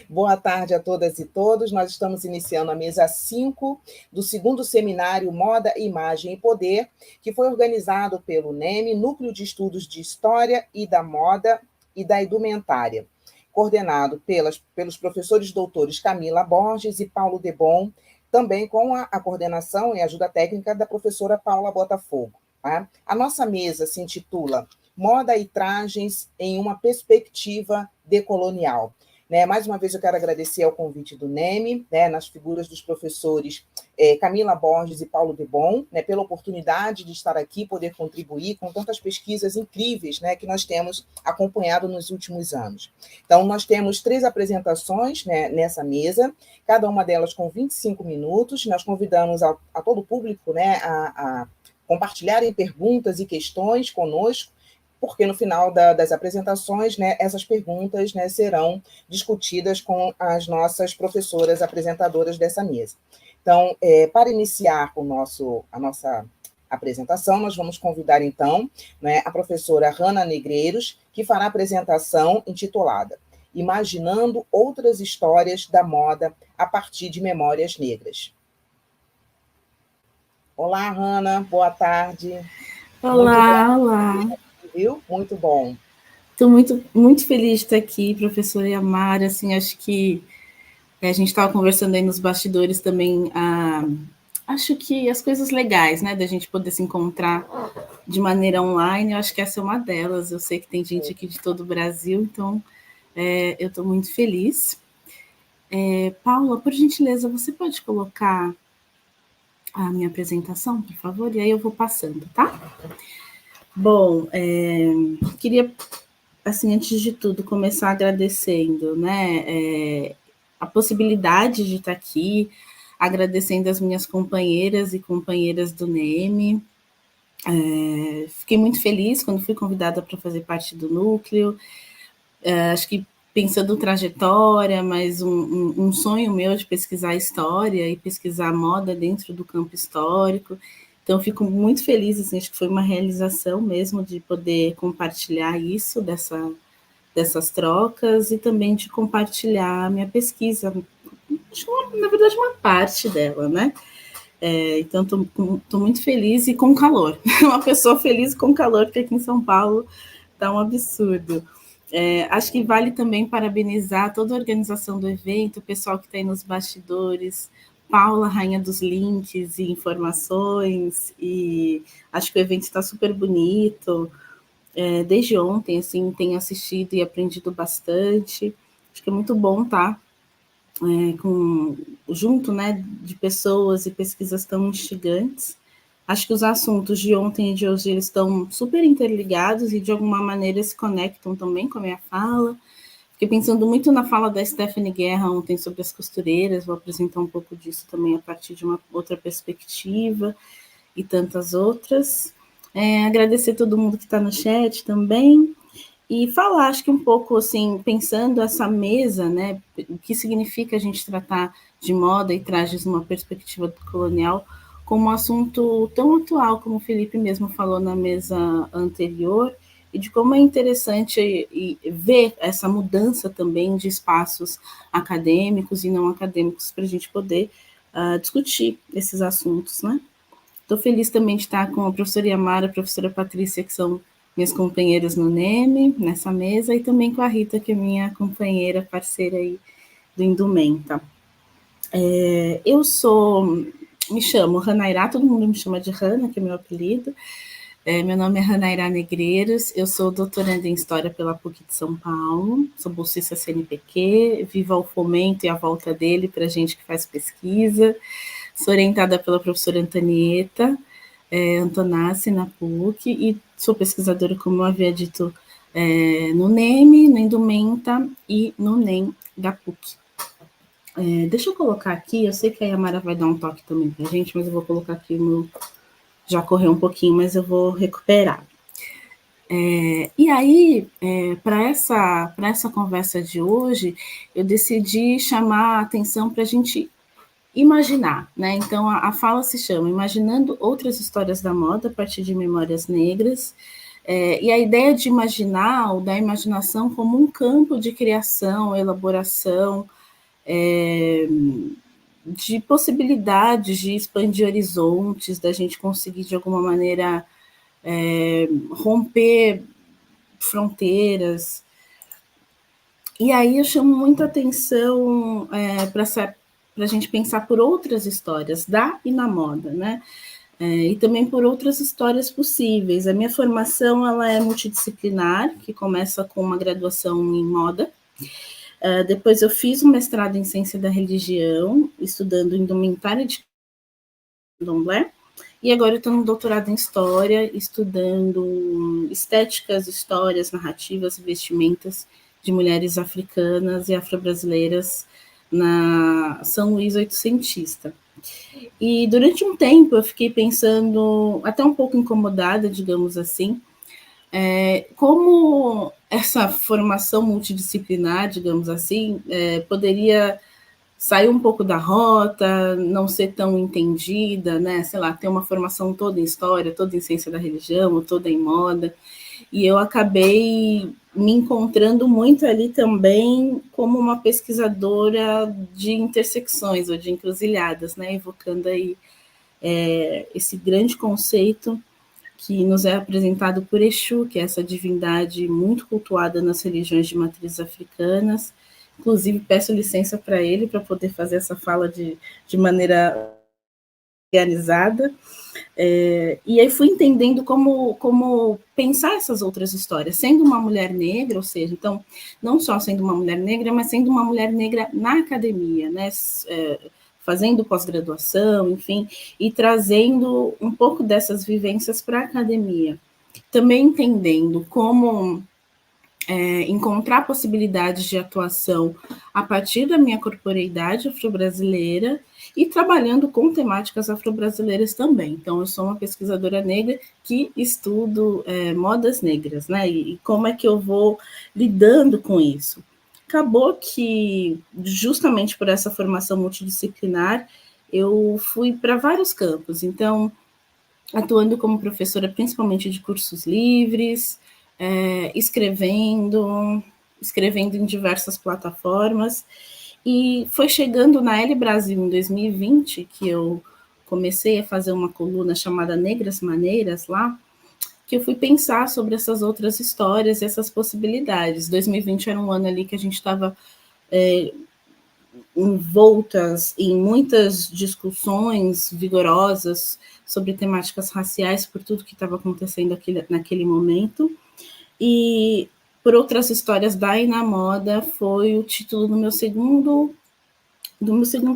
Boa tarde a todas e todos. Nós estamos iniciando a mesa 5 do segundo seminário Moda, Imagem e Poder, que foi organizado pelo NEM, Núcleo de Estudos de História e da Moda e da Indumentária, coordenado pelos professores doutores Camila Borges e Paulo Debon, também com a coordenação e ajuda técnica da professora Paula Botafogo. Tá? A nossa mesa se intitula Moda e Trajes em uma Perspectiva Decolonial. Mais uma vez eu quero agradecer ao convite do NEM, nas figuras dos professores Camila Borges e Paulo Debon, pela oportunidade de estar aqui, poder contribuir com tantas pesquisas incríveis que nós temos acompanhado nos últimos anos. Então, nós temos 3 apresentações nessa mesa, cada uma delas com 25 minutos. Nós convidamos a todo o público a compartilharem perguntas e questões conosco, porque no final das apresentações, essas perguntas serão discutidas com as nossas professoras apresentadoras dessa mesa. Então, para iniciar a nossa apresentação, nós vamos convidar, então, a professora Hanna Negreiros, que fará a apresentação intitulada Imaginando Outras Histórias da Moda a partir de Memórias Negras. Olá, Hanna, boa tarde. Olá. Viu? Muito bom. Estou muito feliz de estar aqui, professora Yamara. Assim, acho que a gente estava conversando aí nos bastidores também. Acho que as coisas legais, da gente poder se encontrar de maneira online, eu acho que essa é uma delas. Eu sei que tem gente aqui de todo o Brasil, então eu estou muito feliz. Paula, por gentileza, você pode colocar a minha apresentação, por favor? E aí eu vou passando, tá? Bom, queria, assim, antes de tudo, começar agradecendo, a possibilidade de estar aqui, agradecendo as minhas companheiras e companheiras do NEM. Fiquei muito feliz quando fui convidada para fazer parte do núcleo. Acho que pensando trajetória, mas um sonho meu de pesquisar história e pesquisar moda dentro do campo histórico. Então, fico muito feliz, assim, acho que foi uma realização mesmo de poder compartilhar isso, dessas trocas, e também de compartilhar a minha pesquisa, na verdade, uma parte dela, Então, estou muito feliz e com calor. Uma pessoa feliz com calor, porque aqui em São Paulo está um absurdo. Acho que vale também parabenizar toda a organização do evento, o pessoal que está aí nos bastidores, Paula, rainha dos links e informações, e acho que o evento está super bonito. Desde ontem, assim, tenho assistido e aprendido bastante. Acho que é muito bom estar junto, de pessoas e pesquisas tão instigantes. Acho que os assuntos de ontem e de hoje eles estão super interligados e, de alguma maneira, se conectam também com a minha fala. Fiquei pensando muito na fala da Stephanie Guerra ontem sobre as costureiras, vou apresentar um pouco disso também a partir de uma outra perspectiva e tantas outras. Agradecer todo mundo que está no chat também e falar, acho que um pouco, assim, pensando essa mesa, o que significa a gente tratar de moda e trajes numa perspectiva colonial como um assunto tão atual, como o Felipe mesmo falou na mesa anterior, e de como é interessante ver essa mudança também de espaços acadêmicos e não acadêmicos para a gente poder discutir esses assuntos, Estou feliz também de estar com a professora Yamara, a professora Patrícia, que são minhas companheiras no NEM, nessa mesa, e também com a Rita, que é minha companheira, parceira aí do Indumenta. Me chamo Hanairá, todo mundo me chama de Hanna, que é meu apelido. Meu nome é Hanairá Negreiros, eu sou doutoranda em História pela PUC de São Paulo, sou bolsista CNPq, vivo ao fomento e à volta dele para gente que faz pesquisa, sou orientada pela professora Antonieta Antonassi na PUC e sou pesquisadora, como eu havia dito, no NEM, no Indumenta e no NEM da PUC. Deixa eu colocar aqui, eu sei que a Yamara vai dar um toque também para a gente, mas eu vou colocar aqui no... Já correu um pouquinho, mas eu vou recuperar. E aí, para essa conversa de hoje, eu decidi chamar a atenção para a gente imaginar, Então, a fala se chama Imaginando Outras Histórias da Moda a partir de Memórias Negras. E a ideia de imaginar, ou da imaginação como um campo de criação, elaboração, de possibilidades de expandir horizontes, da gente conseguir, de alguma maneira, romper fronteiras. E aí eu chamo muita atenção para a gente pensar por outras histórias, da e na moda, né? E também por outras histórias possíveis. A minha formação ela é multidisciplinar, que começa com uma graduação em moda. Depois eu fiz um mestrado em ciência da religião, estudando indumentária de candomblé, e agora eu estou no doutorado em história, estudando estéticas, histórias, narrativas, vestimentas de mulheres africanas e afro-brasileiras na São Luís Oitocentista. E durante um tempo eu fiquei pensando, até um pouco incomodada, digamos assim, como essa formação multidisciplinar, digamos assim, poderia sair um pouco da rota, não ser tão entendida, né? Sei lá, ter uma formação toda em história, toda em ciência da religião, toda em moda. E eu acabei me encontrando muito ali também como uma pesquisadora de intersecções ou de encruzilhadas, né? Evocando aí esse grande conceito que nos é apresentado por Exu, que é essa divindade muito cultuada nas religiões de matrizes africanas. Inclusive, peço licença para ele para poder fazer essa fala de maneira organizada. E aí fui entendendo como pensar essas outras histórias, sendo uma mulher negra, ou seja, então, não só sendo uma mulher negra, mas sendo uma mulher negra na academia, né? Fazendo pós-graduação, enfim, e trazendo um pouco dessas vivências para a academia. Também entendendo como encontrar possibilidades de atuação a partir da minha corporeidade afro-brasileira e trabalhando com temáticas afro-brasileiras também. Então, eu sou uma pesquisadora negra que estudo modas negras, né? E como é que eu vou lidando com isso? Acabou que, justamente por essa formação multidisciplinar, eu fui para vários campos. Então, atuando como professora principalmente de cursos livres, escrevendo em diversas plataformas, e foi chegando na L Brasil em 2020 que eu comecei a fazer uma coluna chamada Negras Maneiras lá, que eu fui pensar sobre essas outras histórias e essas possibilidades. 2020 era um ano ali que a gente estava envoltas em muitas discussões vigorosas sobre temáticas raciais por tudo que estava acontecendo naquele momento. E por outras histórias da E na Moda foi o título do meu segundo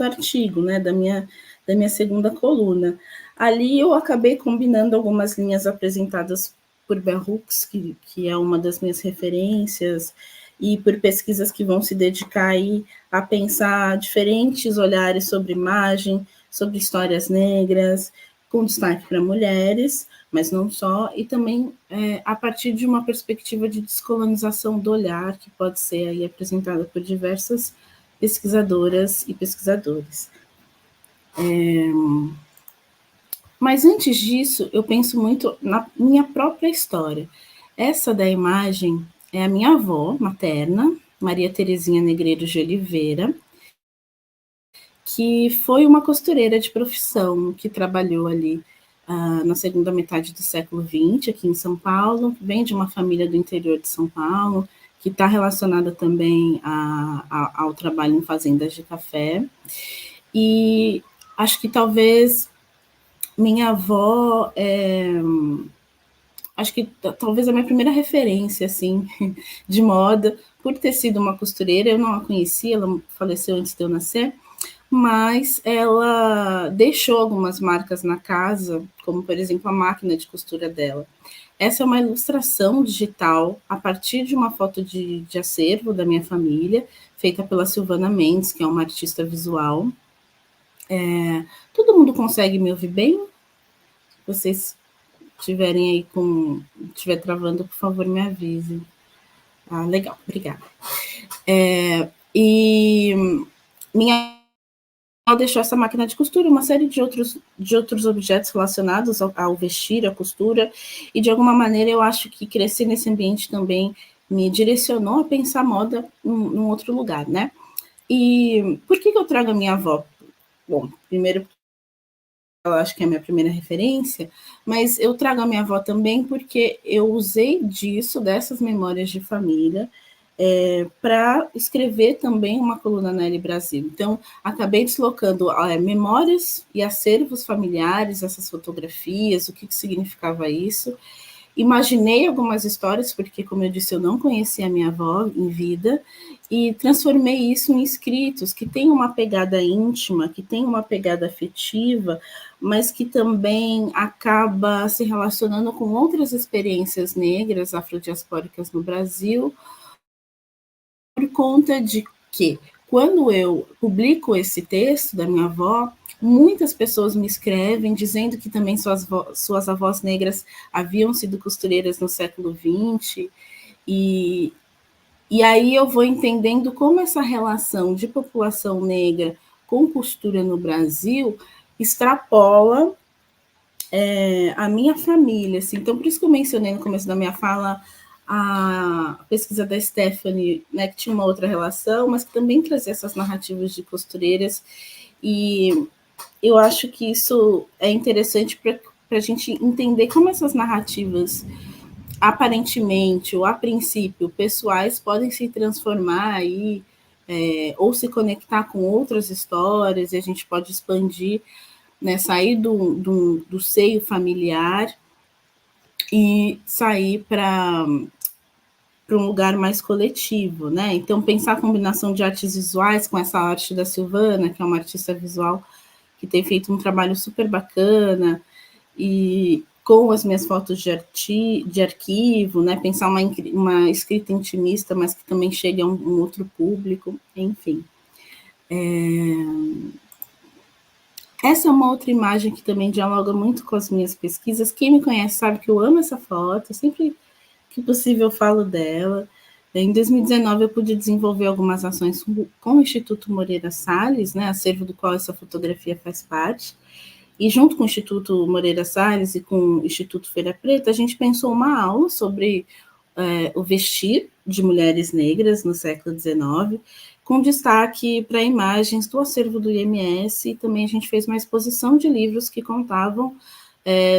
artigo, né, da minha segunda coluna. Ali eu acabei combinando algumas linhas apresentadas por Bell Hooks, que é uma das minhas referências, e por pesquisas que vão se dedicar aí a pensar diferentes olhares sobre imagem, sobre histórias negras, com destaque para mulheres, mas não só, e também a partir de uma perspectiva de descolonização do olhar, que pode ser aí apresentada por diversas pesquisadoras e pesquisadores. Mas antes disso, eu penso muito na minha própria história. Essa da imagem é a minha avó materna, Maria Terezinha Negreiros de Oliveira, que foi uma costureira de profissão, que trabalhou ali na segunda metade do século XX, aqui em São Paulo, vem de uma família do interior de São Paulo, que está relacionada também ao trabalho em fazendas de café. E acho que talvez minha avó acho que talvez a minha primeira referência assim de moda, por ter sido uma costureira. Eu não a conhecia, ela faleceu antes de eu nascer, mas ela deixou algumas marcas na casa, como por exemplo a máquina de costura dela. Essa é uma ilustração digital a partir de uma foto de acervo da minha família, feita pela Silvana Mendes, que é uma artista visual. Todo mundo consegue me ouvir bem? Se vocês estiverem aí estiver travando, por favor, me avise. Legal, obrigada. E minha deixou essa máquina de costura, uma série de outros objetos relacionados ao vestir, à costura, e de alguma maneira eu acho que crescer nesse ambiente também me direcionou a pensar moda num outro lugar, né? E por que eu trago a minha avó? Bom, primeiro, eu acho que é a minha primeira referência, mas eu trago a minha avó também porque eu usei dessas memórias de família, para escrever também uma coluna na L Brasil. Então, acabei deslocando memórias e acervos familiares, essas fotografias, o que significava isso. Imaginei algumas histórias, porque, como eu disse, eu não conhecia a minha avó em vida, e transformei isso em escritos que têm uma pegada íntima, que têm uma pegada afetiva, mas que também acaba se relacionando com outras experiências negras, afrodiaspóricas no Brasil, por conta de que, quando eu publico esse texto da minha avó, muitas pessoas me escrevem dizendo que também suas avós negras haviam sido costureiras no século XX, e aí eu vou entendendo como essa relação de população negra com costura no Brasil extrapola a minha família. Assim. Então, por isso que eu mencionei no começo da minha fala a pesquisa da Stephanie, né, que tinha uma outra relação, mas que também trazia essas narrativas de costureiras, e eu acho que isso é interessante para a gente entender como essas narrativas, aparentemente, ou a princípio, pessoais, podem se transformar aí, ou se conectar com outras histórias, e a gente pode expandir, né, sair do seio familiar e sair para um lugar mais coletivo, né? Então, pensar a combinação de artes visuais com essa arte da Silvana, que é uma artista visual que tem feito um trabalho super bacana, e com as minhas fotos de arquivo, né? Pensar uma escrita intimista, mas que também chegue a um outro público, enfim. Essa é uma outra imagem que também dialoga muito com as minhas pesquisas. Quem me conhece sabe que eu amo essa foto, sempre que possível eu falo dela. Em 2019 eu pude desenvolver algumas ações com o Instituto Moreira Salles, né, acervo do qual essa fotografia faz parte, e junto com o Instituto Moreira Salles e com o Instituto Feira Preta, a gente pensou uma aula sobre o vestir de mulheres negras no século XIX, com destaque para imagens do acervo do IMS, e também a gente fez uma exposição de livros que contavam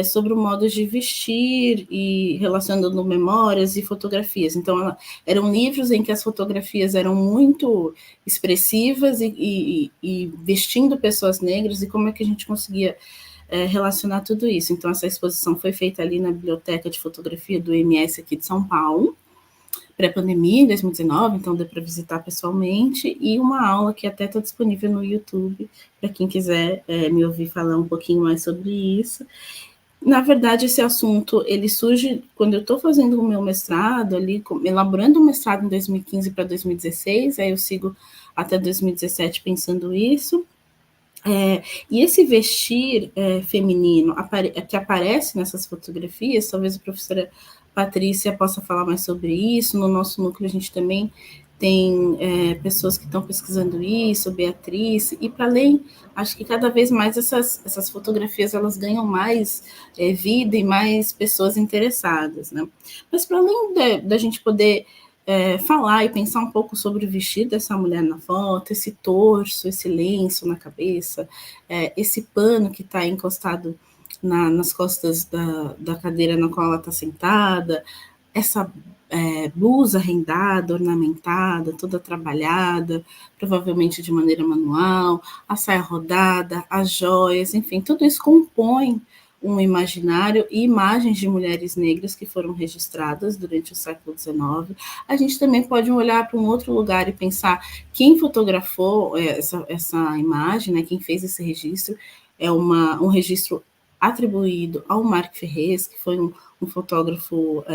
sobre o modo de vestir e relacionando memórias e fotografias. Então, eram livros em que as fotografias eram muito expressivas e vestindo pessoas negras, e como é que a gente conseguia relacionar tudo isso. Então, essa exposição foi feita ali na Biblioteca de Fotografia do IMS aqui de São Paulo, pré-pandemia, em 2019, então deu para visitar pessoalmente, e uma aula que até está disponível no YouTube, para quem quiser me ouvir falar um pouquinho mais sobre isso. Na verdade, esse assunto, ele surge quando eu estou fazendo o meu mestrado, ali, elaborando o mestrado em 2015 para 2016, aí eu sigo até 2017 pensando isso, e esse vestir feminino que aparece nessas fotografias, talvez a professora Patrícia possa falar mais sobre isso. No nosso núcleo a gente também tem pessoas que estão pesquisando isso, Beatriz, e para além, acho que cada vez mais essas fotografias elas ganham mais vida e mais pessoas interessadas, né? Mas para além da gente poder falar e pensar um pouco sobre o vestido dessa mulher na foto, esse torso, esse lenço na cabeça, esse pano que está encostado nas costas da cadeira na qual ela está sentada, essa blusa rendada, ornamentada, toda trabalhada, provavelmente de maneira manual, a saia rodada, as joias, enfim, tudo isso compõe um imaginário e imagens de mulheres negras que foram registradas durante o século XIX. A gente também pode olhar para um outro lugar e pensar quem fotografou essa imagem, né, quem fez esse registro, é um registro atribuído ao Marc Ferrez, que foi um fotógrafo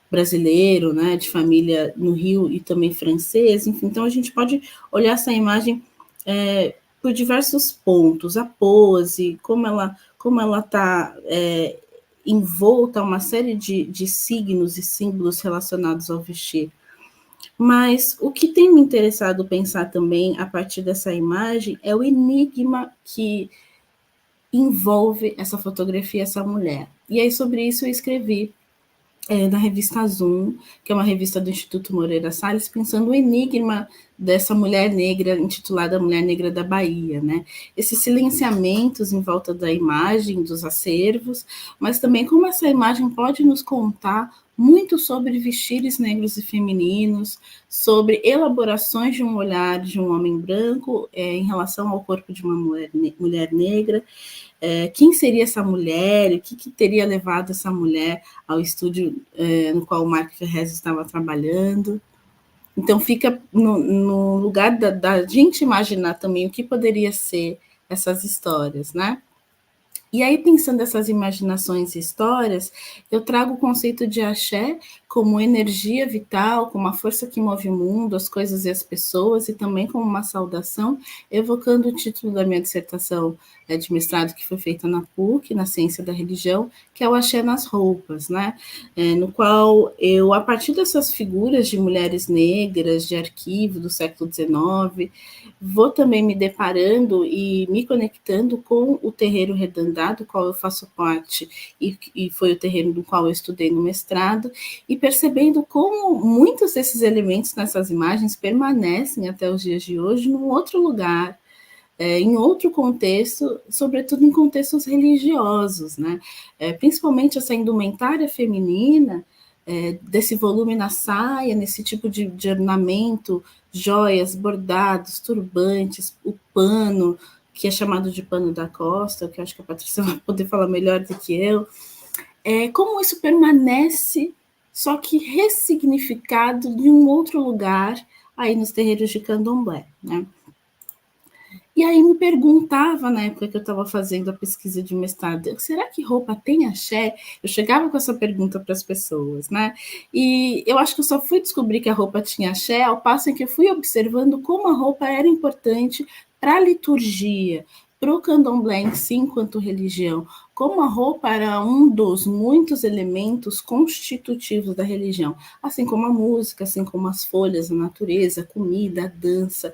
brasileiro, né, de família no Rio e também francês. Enfim, então a gente pode olhar essa imagem por diversos pontos, a pose, como ela está envolta a uma série de signos e símbolos relacionados ao vestir. Mas o que tem me interessado pensar também, a partir dessa imagem, é o enigma que envolve essa fotografia, essa mulher. E aí, sobre isso, eu escrevi na revista Zoom, que é uma revista do Instituto Moreira Salles, pensando o enigma dessa mulher negra, intitulada Mulher Negra da Bahia, né? Esses silenciamentos em volta da imagem, dos acervos, mas também como essa imagem pode nos contar muito sobre vestires negros e femininos, sobre elaborações de um olhar de um homem branco em relação ao corpo de uma mulher negra, quem seria essa mulher, o que teria levado essa mulher ao estúdio no qual o Mark Ferrez estava trabalhando. Então, fica no lugar da gente imaginar também o que poderia ser essas histórias, né? E aí, pensando essas imaginações e histórias, eu trago o conceito de axé como energia vital, como uma força que move o mundo, as coisas e as pessoas, e também como uma saudação, evocando o título da minha dissertação de mestrado, que foi feita na PUC, na Ciência da Religião, que é o axé nas roupas, né? No qual eu, a partir dessas figuras de mulheres negras, de arquivo do século XIX, vou também me deparando e me conectando com o terreiro Redandá, do qual eu faço parte, e foi o terreiro do qual eu estudei no mestrado, e percebendo como muitos desses elementos nessas imagens permanecem até os dias de hoje num outro lugar, em outro contexto, sobretudo em contextos religiosos, né? Principalmente essa indumentária feminina, desse volume na saia, nesse tipo de ornamento, joias, bordados, turbantes, o pano, que é chamado de pano da costa, que eu acho que a Patrícia vai poder falar melhor do que eu, como isso permanece, só que ressignificado de um outro lugar, aí nos terreiros de candomblé, né? E aí me perguntava, na época que eu estava fazendo a pesquisa de mestrado, será que roupa tem axé? Eu chegava com essa pergunta para as pessoas, né? E eu acho que eu só fui descobrir que a roupa tinha axé ao passo em que eu fui observando como a roupa era importante para a liturgia, para o candomblé em si, enquanto religião, como a roupa era um dos muitos elementos constitutivos da religião, assim como a música, assim como as folhas, a natureza, a comida, a dança,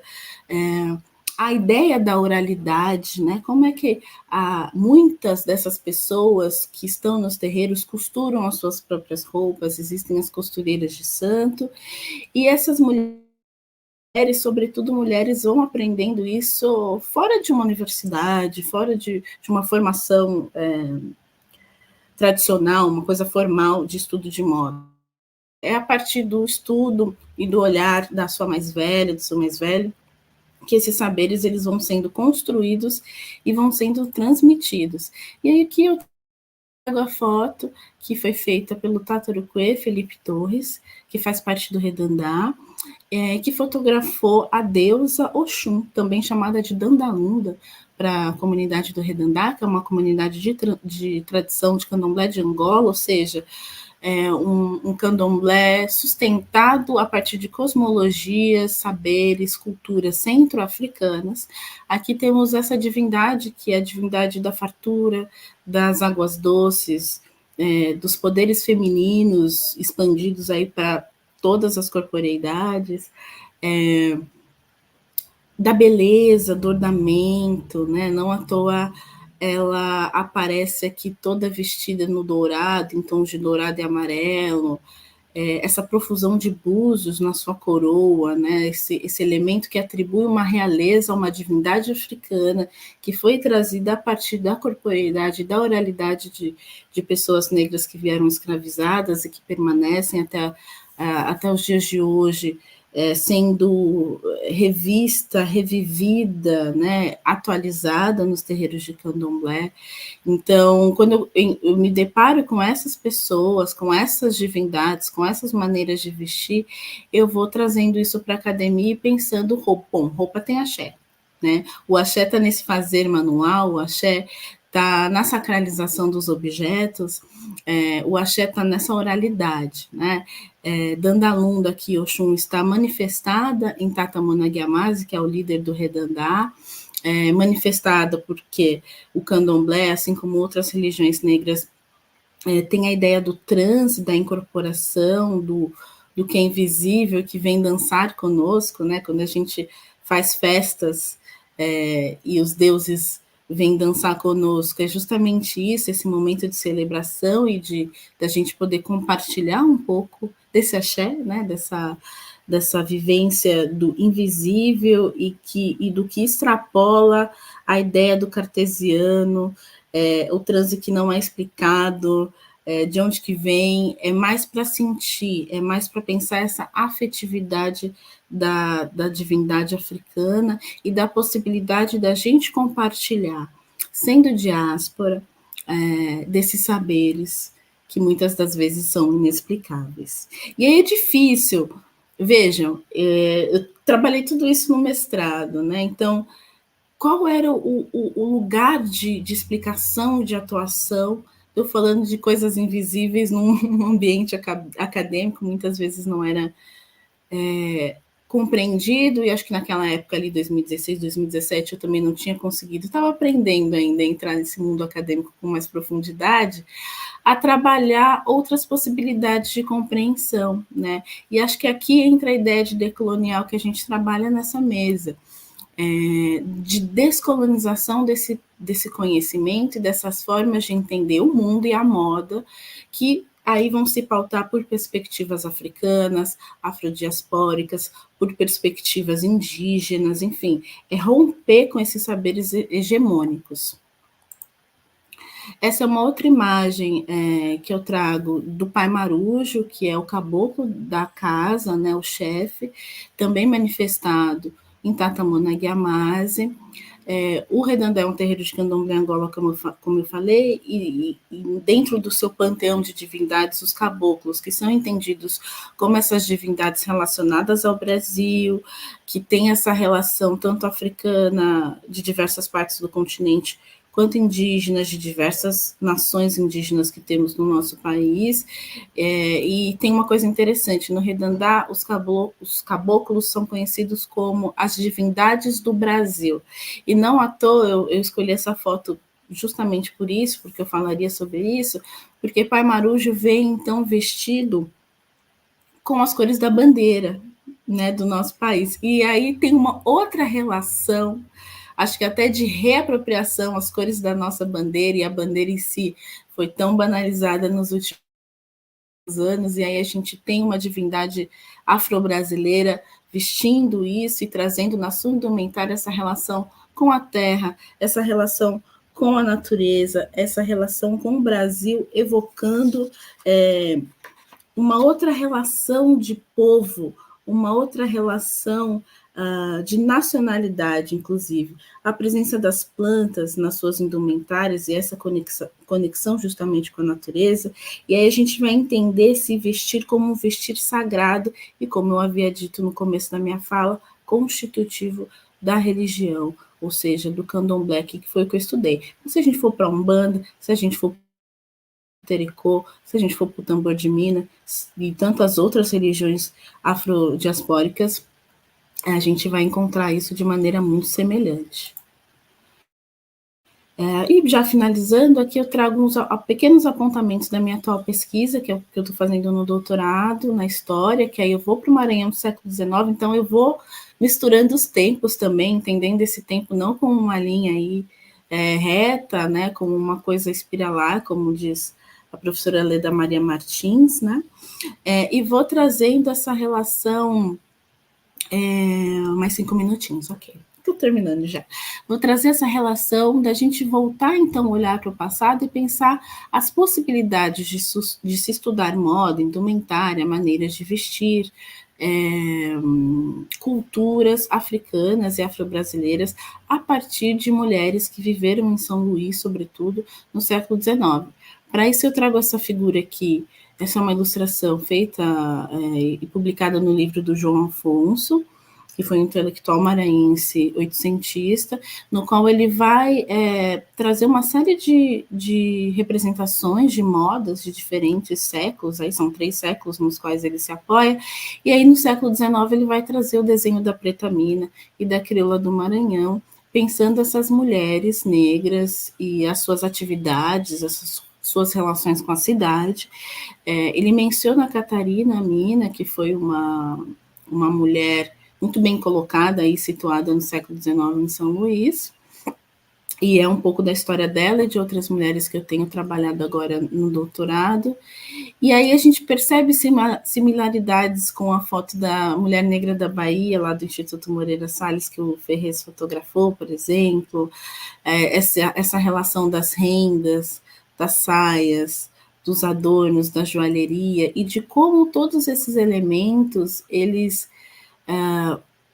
a ideia da oralidade, né? Como é que muitas dessas pessoas que estão nos terreiros costuram as suas próprias roupas, existem as costureiras de santo, e essas mulheres, sobretudo mulheres, vão aprendendo isso fora de uma universidade, fora de uma formação tradicional, uma coisa formal de estudo de moda. É a partir do estudo e do olhar da sua mais velha, do seu mais velho, que esses saberes eles vão sendo construídos e vão sendo transmitidos. E aí aqui eu trago a foto que foi feita pelo Tataruquê Felipe Torres, que faz parte do Redandá, que fotografou a deusa Oxum, também chamada de Dandalunda, para a comunidade do Redandá, que é uma comunidade de tradição de candomblé de Angola, ou seja, um candomblé sustentado a partir de cosmologias, saberes, culturas centro-africanas. Aqui temos essa divindade, que é a divindade da fartura, das águas doces, dos poderes femininos expandidos aí para todas as corporeidades, da beleza, do ornamento, né? Não à toa ela aparece aqui toda vestida no dourado, em tons de dourado e amarelo, essa profusão de búzios na sua coroa, né? Esse elemento que atribui uma realeza a uma divindade africana que foi trazida a partir da corporeidade, da oralidade de pessoas negras que vieram escravizadas e que permanecem até os dias de hoje, sendo revista, revivida, né, atualizada nos terreiros de candomblé. Então, quando eu me deparo com essas pessoas, com essas divindades, com essas maneiras de vestir, eu vou trazendo isso para a academia e pensando, roupa tem axé, né? O axé está nesse fazer manual, o axé está na sacralização dos objetos, o axé está nessa oralidade, né? Dandalunda, aqui, Oxum, está manifestada em Tata Monaguiamase, que é o líder do Redandá, manifestada porque o candomblé, assim como outras religiões negras, tem a ideia do transe, da incorporação, do que é invisível, que vem dançar conosco, né? Quando a gente faz festas e os deuses vêm dançar conosco, é justamente isso, esse momento de celebração e da gente poder compartilhar um pouco desse axé, né? Dessa vivência do invisível e do que extrapola a ideia do cartesiano, o transe que não é explicado, de onde que vem, é mais para sentir, é mais para pensar essa afetividade da divindade africana e da possibilidade da gente compartilhar, sendo diáspora, desses saberes que muitas das vezes são inexplicáveis. E aí é difícil, vejam, eu trabalhei tudo isso no mestrado, né? Então, qual era o lugar de explicação, de atuação? Eu falando de coisas invisíveis num ambiente acadêmico, muitas vezes não era compreendido, e acho que naquela época ali, 2016, 2017, eu também não tinha conseguido, estava aprendendo ainda a entrar nesse mundo acadêmico com mais profundidade, a trabalhar outras possibilidades de compreensão, né? E acho que aqui entra a ideia de decolonial que a gente trabalha nessa mesa, de descolonização desse conhecimento e dessas formas de entender o mundo e a moda, que aí vão se pautar por perspectivas africanas, afrodiaspóricas, por perspectivas indígenas, enfim, é romper com esses saberes hegemônicos. Essa é uma outra imagem que eu trago do Pai Marujo, que é o caboclo da casa, né, o chefe, também manifestado em Tatamona Guiamase. O Redandé é um terreiro de candomblé Angola, como eu falei, e dentro do seu panteão de divindades, os caboclos, que são entendidos como essas divindades relacionadas ao Brasil, que tem essa relação tanto africana, de diversas partes do continente, quanto indígenas, de diversas nações indígenas que temos no nosso país. E tem uma coisa interessante, no Redandá, os caboclos são conhecidos como as divindades do Brasil. E não à toa eu escolhi essa foto justamente por isso, porque eu falaria sobre isso, porque Pai Marujo vem, então, vestido com as cores da bandeira, né, do nosso país. E aí tem uma outra relação, acho que até de reapropriação, as cores da nossa bandeira, e a bandeira em si foi tão banalizada nos últimos anos, e aí a gente tem uma divindade afro-brasileira vestindo isso e trazendo na sua indumentária essa relação com a terra, essa relação com a natureza, essa relação com o Brasil, evocando uma outra relação de povo, uma outra relação de nacionalidade, inclusive. A presença das plantas nas suas indumentárias e essa conexão justamente com a natureza, e aí a gente vai entender se vestir como um vestir sagrado e, como eu havia dito no começo da minha fala, constitutivo da religião, ou seja, do candomblé, que foi o que eu estudei. Então, se a gente for para a Umbanda, se a gente for Tericô, se a gente for para o tambor de Minas e tantas outras religiões afrodiaspóricas, a gente vai encontrar isso de maneira muito semelhante. E já finalizando, aqui eu trago uns pequenos apontamentos da minha atual pesquisa, que é o que eu estou fazendo no doutorado, na história, que aí eu vou para o Maranhão do século XIX, então eu vou misturando os tempos também, entendendo esse tempo não como uma linha aí reta, né, como uma coisa espiralar, como diz a professora Leda Maria Martins, né, e vou trazendo essa relação, mais 5 minutinhos, ok, estou terminando já, vou trazer essa relação da gente voltar então a olhar para o passado e pensar as possibilidades de se estudar moda, indumentária, maneiras de vestir, culturas africanas e afro-brasileiras a partir de mulheres que viveram em São Luís, sobretudo, no século XIX. Para isso eu trago essa figura aqui, essa é uma ilustração feita e publicada no livro do João Afonso, que foi um intelectual maranhense oitocentista, no qual ele vai trazer uma série de representações de modas de diferentes séculos, aí são 3 séculos nos quais ele se apoia, e aí no século XIX ele vai trazer o desenho da Preta Mina e da Crioula do Maranhão, pensando essas mulheres negras e as suas atividades, essas suas relações com a cidade. Ele menciona a Catarina Mina, que foi uma mulher muito bem colocada e situada no século XIX em São Luís, e é um pouco da história dela e de outras mulheres que eu tenho trabalhado agora no doutorado. E aí a gente percebe similaridades com a foto da Mulher Negra da Bahia, lá do Instituto Moreira Salles, que o Ferrez fotografou, por exemplo, essa relação das rendas, das saias, dos adornos, da joalheria, e de como todos esses elementos, eles...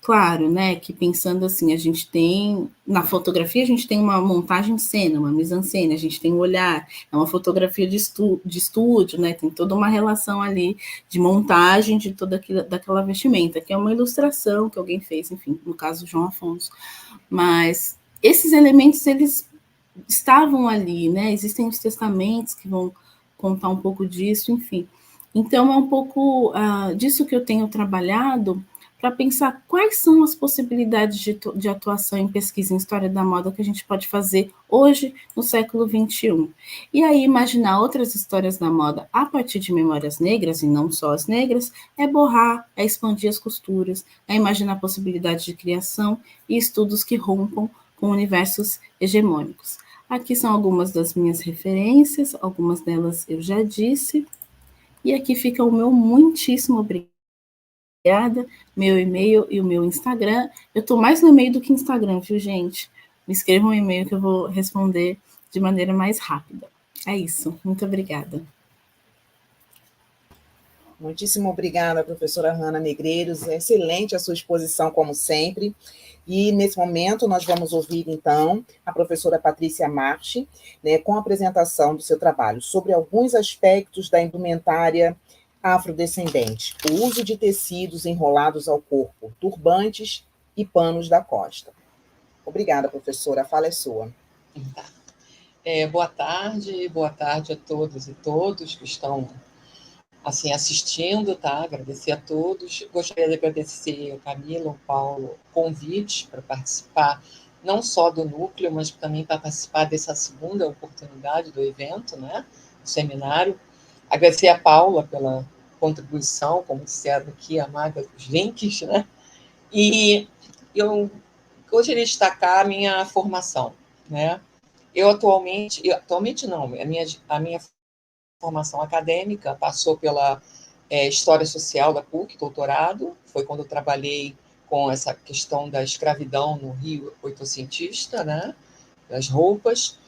claro, né, que pensando assim, a gente tem, na fotografia a gente tem uma montagem de cena, uma mise-en-scène, a gente tem um olhar, é uma fotografia de estúdio, né, tem toda uma relação ali de montagem de toda daquela vestimenta, que é uma ilustração que alguém fez, enfim, no caso João Afonso. Mas esses elementos, eles estavam ali, né, existem os testamentos que vão contar um pouco disso, enfim. Então é um pouco disso que eu tenho trabalhado, para pensar quais são as possibilidades de atuação em pesquisa em história da moda que a gente pode fazer hoje, no século XXI. E aí, imaginar outras histórias da moda a partir de memórias negras, e não só as negras, é borrar, é expandir as costuras, é imaginar possibilidades de criação e estudos que rompam com universos hegemônicos. Aqui são algumas das minhas referências, algumas delas eu já disse, e aqui fica o meu muitíssimo obrigada. Meu e-mail e o meu Instagram. Eu estou mais no e-mail do que no Instagram, viu, gente? Me escrevam um e-mail que eu vou responder de maneira mais rápida. É isso. Muito obrigada. Muitíssimo obrigada, professora Hanna Negreiros. É excelente a sua exposição, como sempre. E, nesse momento, nós vamos ouvir, então, a professora Patrícia Marchi, né, com a apresentação do seu trabalho sobre alguns aspectos da indumentária afrodescendente, o uso de tecidos enrolados ao corpo, turbantes e panos da costa. Obrigada, professora. A fala é sua. Boa tarde a todas e todos que estão assim, assistindo, tá? Agradecer a todos. Gostaria de agradecer a Camila, ao Paulo, o convite para participar, não só do núcleo, mas também para participar dessa segunda oportunidade do evento, né? Do seminário. Agradecer a Paula pela contribuição, como disseram aqui, a Maga dos links, né? E eu gostaria de destacar a minha formação, né? Eu atualmente não, a minha formação acadêmica passou pela História Social da PUC, doutorado, foi quando eu trabalhei com essa questão da escravidão no Rio oitocentista, né, das roupas.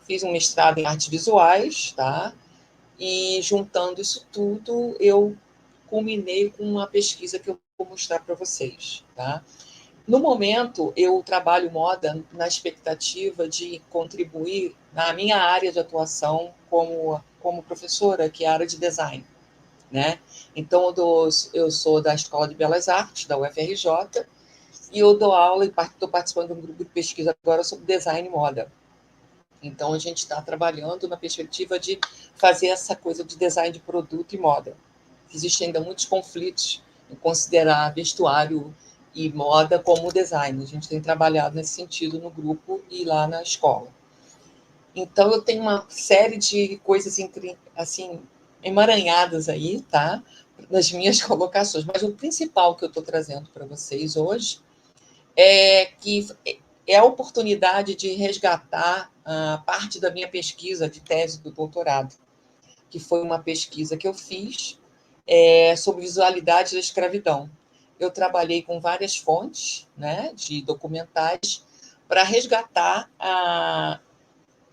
Fiz um mestrado em artes visuais, tá? E juntando isso tudo, eu culminei com uma pesquisa que eu vou mostrar para vocês, tá? No momento, eu trabalho moda na expectativa de contribuir na minha área de atuação como professora, que é a área de design, né? Então, eu sou da Escola de Belas Artes, da UFRJ, e eu dou aula e estou participando de um grupo de pesquisa agora sobre design e moda. Então, a gente está trabalhando na perspectiva de fazer essa coisa de design de produto e moda. Existem ainda muitos conflitos em considerar vestuário e moda como design. A gente tem trabalhado nesse sentido no grupo e lá na escola. Então, eu tenho uma série de coisas assim, emaranhadas aí, tá? Nas minhas colocações. Mas o principal que eu estou trazendo para vocês hoje é que é a oportunidade de resgatar a parte da minha pesquisa de tese do doutorado, que foi uma pesquisa que eu fiz sobre visualidade da escravidão. Eu trabalhei com várias fontes, né, de documentais para resgatar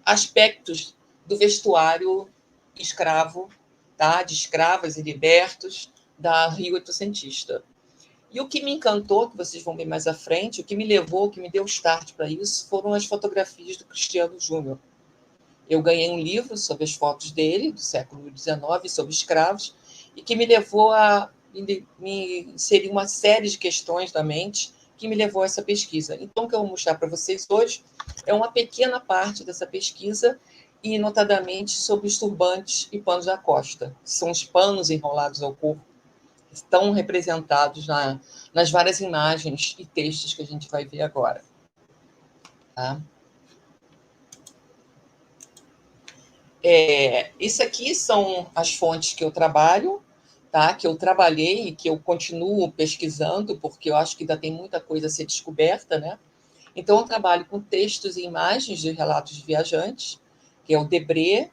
aspectos do vestuário escravo, tá, de escravas e libertos da Rio oitocentista. E o que me encantou, que vocês vão ver mais à frente, o que me levou, o que me deu start para isso, foram as fotografias do Cristiano Júnior. Eu ganhei um livro sobre as fotos dele, do século XIX, sobre escravos, e que me levou a me inserir uma série de questões da mente que me levou a essa pesquisa. Então, o que eu vou mostrar para vocês hoje é uma pequena parte dessa pesquisa, e notadamente sobre os turbantes e panos da costa, que são os panos enrolados ao corpo, que estão representados nas várias imagens e textos que a gente vai ver agora. Tá? Isso aqui são as fontes que eu trabalho, tá? Que eu trabalhei e que eu continuo pesquisando, porque eu acho que ainda tem muita coisa a ser descoberta, né? Então, eu trabalho com textos e imagens de relatos de viajantes, que é o Debré,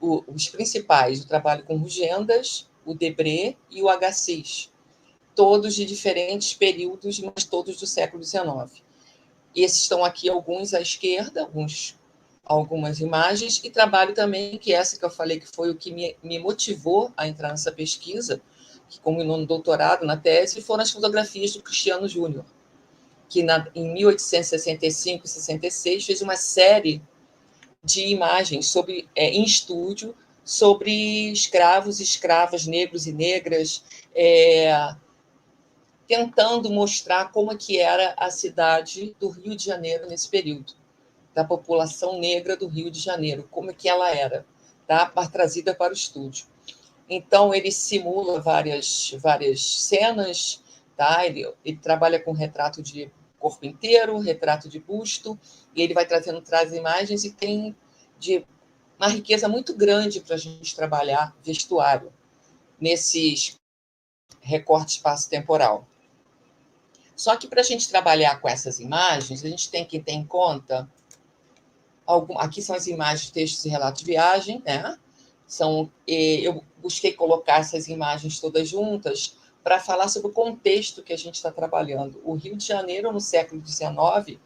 os principais. Eu trabalho com Rugendas, o Debré e o Agassiz, todos de diferentes períodos, mas todos do século XIX. E esses estão aqui, alguns à esquerda, algumas imagens, e trabalho também, que essa que eu falei que foi o que me motivou a entrar nessa pesquisa, que culminou no doutorado, na tese, foram as fotografias do Cristiano Júnior, que em 1865 e 66 fez uma série de imagens em estúdio sobre escravos e escravas, negros e negras, tentando mostrar como que era a cidade do Rio de Janeiro nesse período, da população negra do Rio de Janeiro, como que ela era, tá? Trazida para o estúdio. Então, ele simula várias cenas, tá? Ele trabalha com retrato de corpo inteiro, retrato de busto, e ele vai traz imagens e tem uma riqueza muito grande para a gente trabalhar vestuário nesses recorte espaço-temporal. Só que para a gente trabalhar com essas imagens, a gente tem que ter em conta aqui são as imagens de textos e relatos de viagem, né? Eu busquei colocar essas imagens todas juntas para falar sobre o contexto que a gente está trabalhando. O Rio de Janeiro, no século XIX,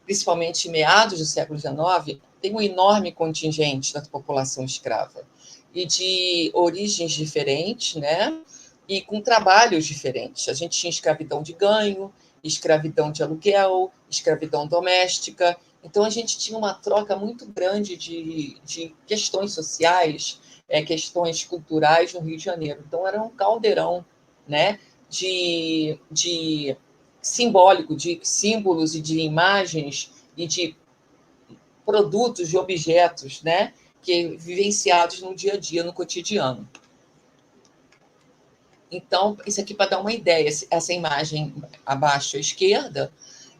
principalmente meados do século XIX, tem um enorme contingente da população escrava e de origens diferentes, né? E com trabalhos diferentes. A gente tinha escravidão de ganho, escravidão de aluguel, escravidão doméstica. Então, a gente tinha uma troca muito grande de questões sociais, questões culturais no Rio de Janeiro. Então, era um caldeirão, né, de simbólico, de símbolos e de imagens e de produtos, de objetos, né, que vivenciados no dia a dia, no cotidiano. Então, isso aqui para dar uma ideia, essa imagem abaixo à esquerda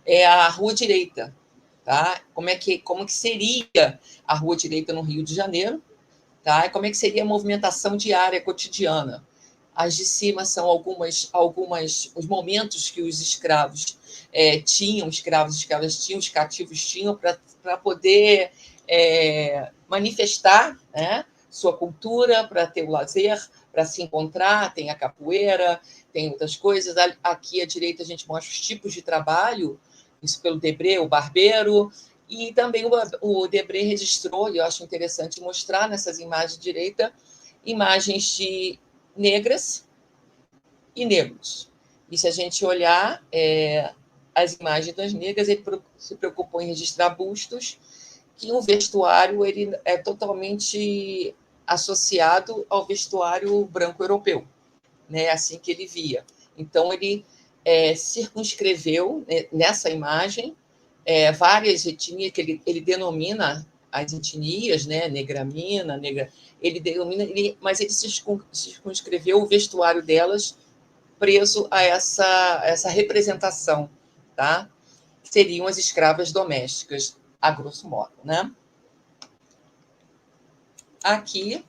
é a Rua Direita, tá? Como que seria a Rua Direita no Rio de Janeiro, tá? E como é que seria a movimentação diária, cotidiana. As de cima são os momentos que os escravos tinham, escravos e escravas tinham, os cativos tinham para poder manifestar, né, sua cultura, para ter o lazer, para se encontrar, tem a capoeira, tem outras coisas. Aqui à direita a gente mostra os tipos de trabalho, isso pelo Debré, o barbeiro, e também o Debré registrou, e eu acho interessante mostrar nessas imagens de direita, imagens de negras e negros. E se a gente olhar as imagens das negras, ele se preocupou em registrar bustos, que o vestuário ele é totalmente associado ao vestuário branco europeu, né? Assim que ele via. Então, ele circunscreveu nessa imagem várias etnias, que ele denomina as etnias, né? Negramina, ele denomina, mas ele circunscreveu o vestuário delas preso a essa representação, tá? Seriam as escravas domésticas, a grosso modo, né? Aqui,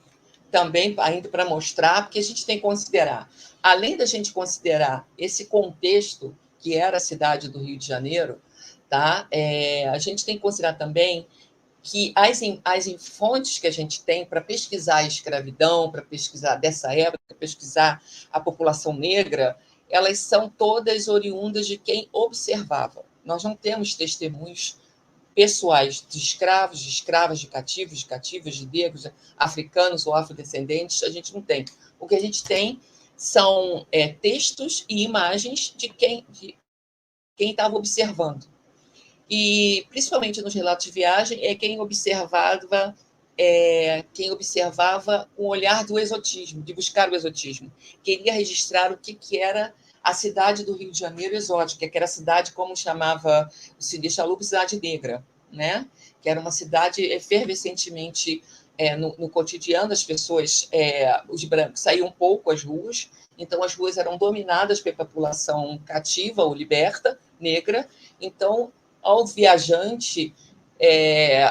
também, ainda para mostrar, porque a gente tem que considerar, além da gente considerar esse contexto que era a cidade do Rio de Janeiro, tá? A gente tem que considerar também que as fontes que a gente tem para pesquisar a escravidão, para pesquisar dessa época, pesquisar a população negra, elas são todas oriundas de quem observava. Nós não temos testemunhos pessoais de escravos, de escravas, de cativas, de negros, africanos ou afrodescendentes, a gente não tem. O que a gente tem são textos e imagens de quem estava observando. E, principalmente nos relatos de viagem, quem observava o olhar do exotismo, de buscar o exotismo. Queria registrar o que era a cidade do Rio de Janeiro exótica, que era a cidade, como chamava o Cid Chalup, cidade negra, né? Que era uma cidade efervescentemente no cotidiano, as pessoas, os brancos, saíam um pouco às ruas, então as ruas eram dominadas pela população cativa ou liberta, negra. Então, ao viajante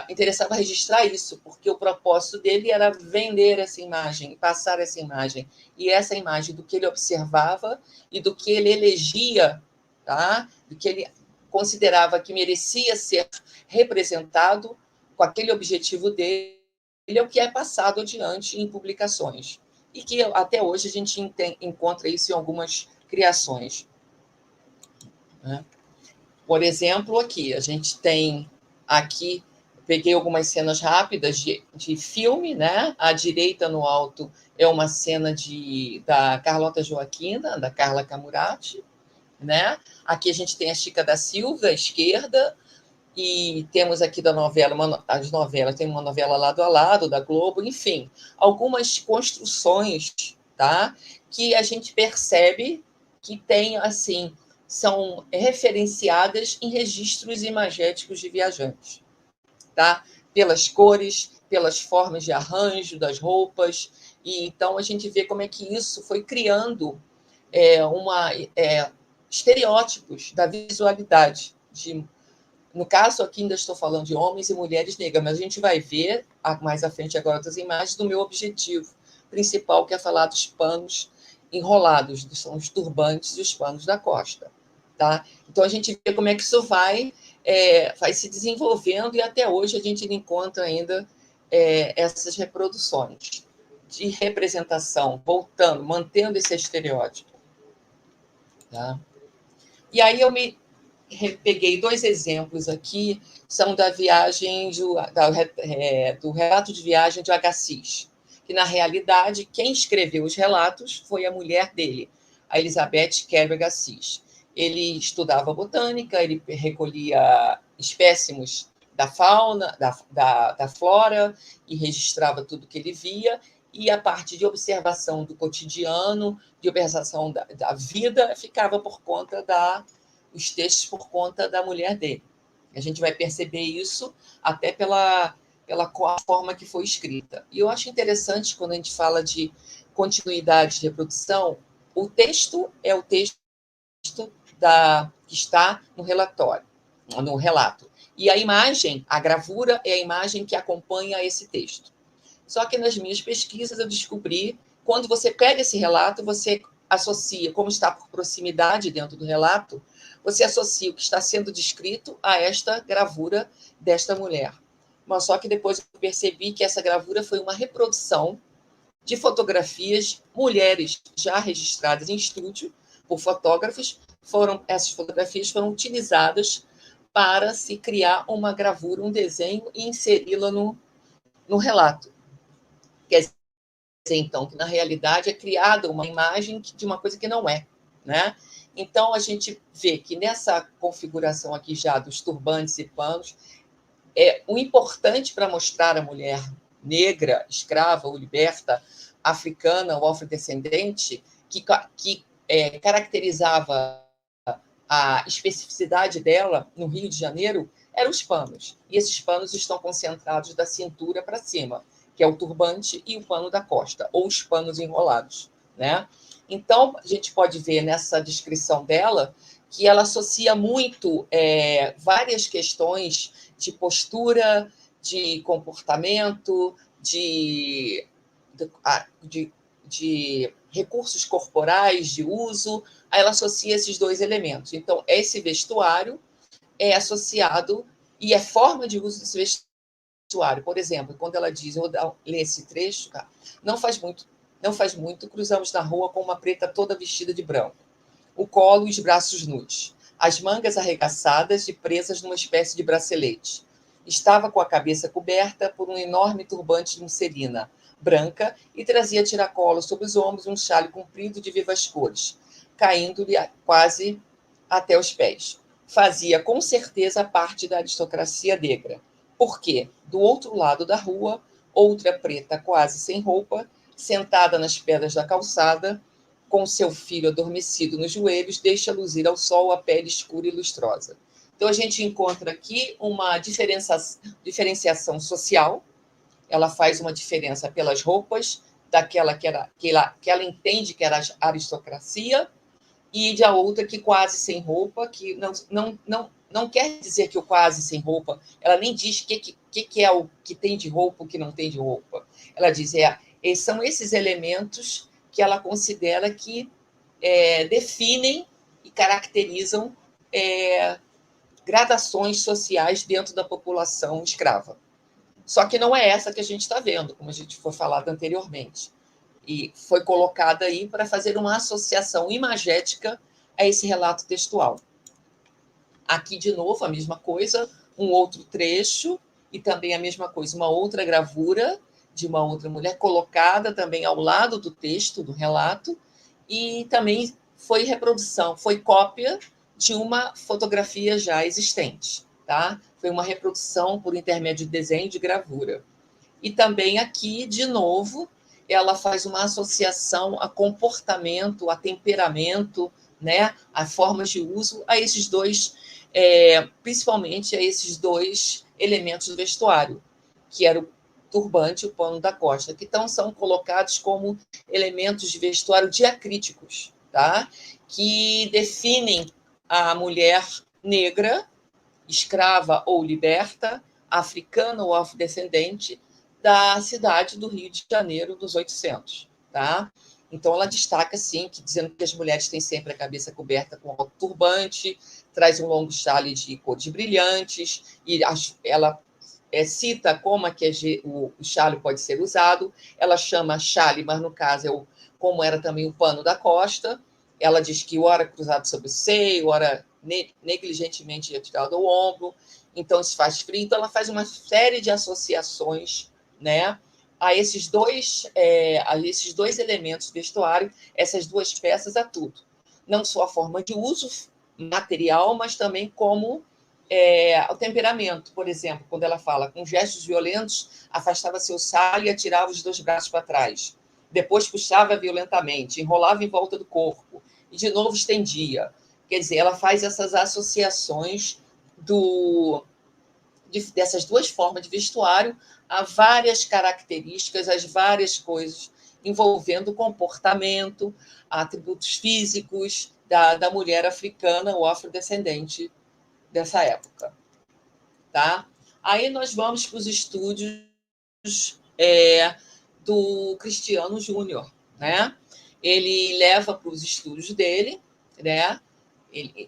interessava registrar isso, porque o propósito dele era vender essa imagem, passar essa imagem. E essa imagem do que ele observava e do que ele elegia, tá? Do que ele considerava que merecia ser representado com aquele objetivo dele, é o que é passado adiante em publicações. E que até hoje a gente encontra isso em algumas criações. Né? Por exemplo, aqui, a gente tem aqui, peguei algumas cenas rápidas de filme, né? À direita, no alto, é uma cena da Carlota Joaquina, da Carla Camurati, né? Aqui a gente tem a Chica da Silva, à esquerda, e temos aqui da novela, as novelas, tem uma novela lado a lado, da Globo, enfim, algumas construções, tá? Que a gente percebe que tem, assim, são referenciadas em registros imagéticos de viajantes, tá? Pelas cores, pelas formas de arranjo das roupas, e então a gente vê como é que isso foi criando estereótipos da visualidade. No caso, aqui ainda estou falando de homens e mulheres negras, mas a gente vai ver mais à frente agora das imagens do meu objetivo principal, que é falar dos panos enrolados, são os turbantes e os panos da costa. Tá? Então, a gente vê como é que isso vai se desenvolvendo, e até hoje a gente encontra ainda essas reproduções de representação, voltando, mantendo esse estereótipo. Tá? E aí eu peguei 2 exemplos aqui, são da viagem, do relato de viagem de Agassiz, que, na realidade, quem escreveu os relatos foi a mulher dele, a Elizabeth Carey Agassiz. Ele estudava botânica, ele recolhia espécimes da fauna, da flora, e registrava tudo que ele via, e a parte de observação do cotidiano, de observação da vida, ficava por conta os textos por conta da mulher dele. A gente vai perceber isso até pela forma que foi escrita. E eu acho interessante, quando a gente fala de continuidade de reprodução, o texto é o texto que está no relatório, no relato. E a imagem, a gravura, é a imagem que acompanha esse texto. Só que nas minhas pesquisas eu descobri, quando você pega esse relato, você associa, como está por proximidade dentro do relato, você associa o que está sendo descrito a esta gravura desta mulher. Mas só que depois eu percebi que essa gravura foi uma reprodução de fotografias mulheres já registradas em estúdio por fotógrafos. Essas fotografias foram utilizadas para se criar uma gravura, um desenho, e inseri-la no relato. Quer dizer, então, que na realidade é criada uma imagem de uma coisa que não é, né? Então, a gente vê que nessa configuração aqui já dos turbantes e panos, o importante para mostrar a mulher negra, escrava ou liberta, africana ou afrodescendente, que caracterizava a especificidade dela no Rio de Janeiro, eram os panos. E esses panos estão concentrados da cintura para cima, que é o turbante e o pano da costa, ou os panos enrolados, né? Então, a gente pode ver nessa descrição dela que ela associa muito várias questões de postura, de comportamento, de recursos corporais, de uso, aí ela associa esses 2 elementos. Então, esse vestuário é associado e é forma de uso desse vestuário. Por exemplo, quando ela diz, eu vou ler esse trecho, tá? Não faz muito, cruzamos na rua com uma preta toda vestida de branco. O colo e os braços nus. As mangas arregaçadas e presas numa espécie de bracelete. Estava com a cabeça coberta por um enorme turbante de musselina branca e trazia tiracolo sobre os ombros um xale comprido de vivas cores, caindo-lhe quase até os pés. Fazia, com certeza, parte da aristocracia negra. Porque, do outro lado da rua, outra preta quase sem roupa, sentada nas pedras da calçada, com seu filho adormecido nos joelhos, deixa luzir ao sol a pele escura e lustrosa. Então, a gente encontra aqui uma diferenciação social. Ela faz uma diferença pelas roupas, daquela que ela entende que era a aristocracia, e de a outra que quase sem roupa, que não não quer dizer que o quase sem roupa, ela nem diz o que é o que tem de roupa, o que não tem de roupa. Ela diz, são esses elementos que ela considera que definem e caracterizam gradações sociais dentro da população escrava. Só que não é essa que a gente está vendo, como a gente foi falado anteriormente. E foi colocada aí para fazer uma associação imagética a esse relato textual. Aqui, de novo, a mesma coisa, um outro trecho, e também a mesma coisa, uma outra gravura de uma outra mulher colocada também ao lado do texto, do relato, e também foi reprodução, foi cópia de uma fotografia já existente, tá? Foi uma reprodução por intermédio de desenho de gravura. E também aqui, de novo, ela faz uma associação a comportamento, a temperamento, né, a formas de uso, a esses dois, principalmente a esses dois elementos do vestuário, que era o turbante e o pano da costa, que então são colocados como elementos de vestuário diacríticos, tá? Que definem a mulher negra, escrava ou liberta, africana ou afrodescendente, da cidade do Rio de Janeiro dos 800, tá? Então, ela destaca, sim, dizendo que as mulheres têm sempre a cabeça coberta com alto turbante, traz um longo chale de cores brilhantes, e ela cita como é que o chale pode ser usado. Ela chama chale, mas, no caso, como era também o pano da costa. Ela diz que ora cruzado sobre o seio, ora negligentemente retirado ao ombro, então isso faz frio. Então, ela faz uma série de associações, né, a esses dois elementos do vestuário, essas duas peças, a tudo. Não só a forma de uso material, mas também como o temperamento. Por exemplo, quando ela fala, com gestos violentos, afastava seu salho e atirava os 2 braços para trás. Depois puxava violentamente, enrolava em volta do corpo e de novo estendia. Quer dizer, ela faz essas associações dessas duas formas de vestuário a várias características, as várias coisas envolvendo o comportamento, atributos físicos da mulher africana ou afrodescendente dessa época. Tá? Aí nós vamos para os estúdios do Cristiano Júnior, né? Ele leva para os estúdios dele, né?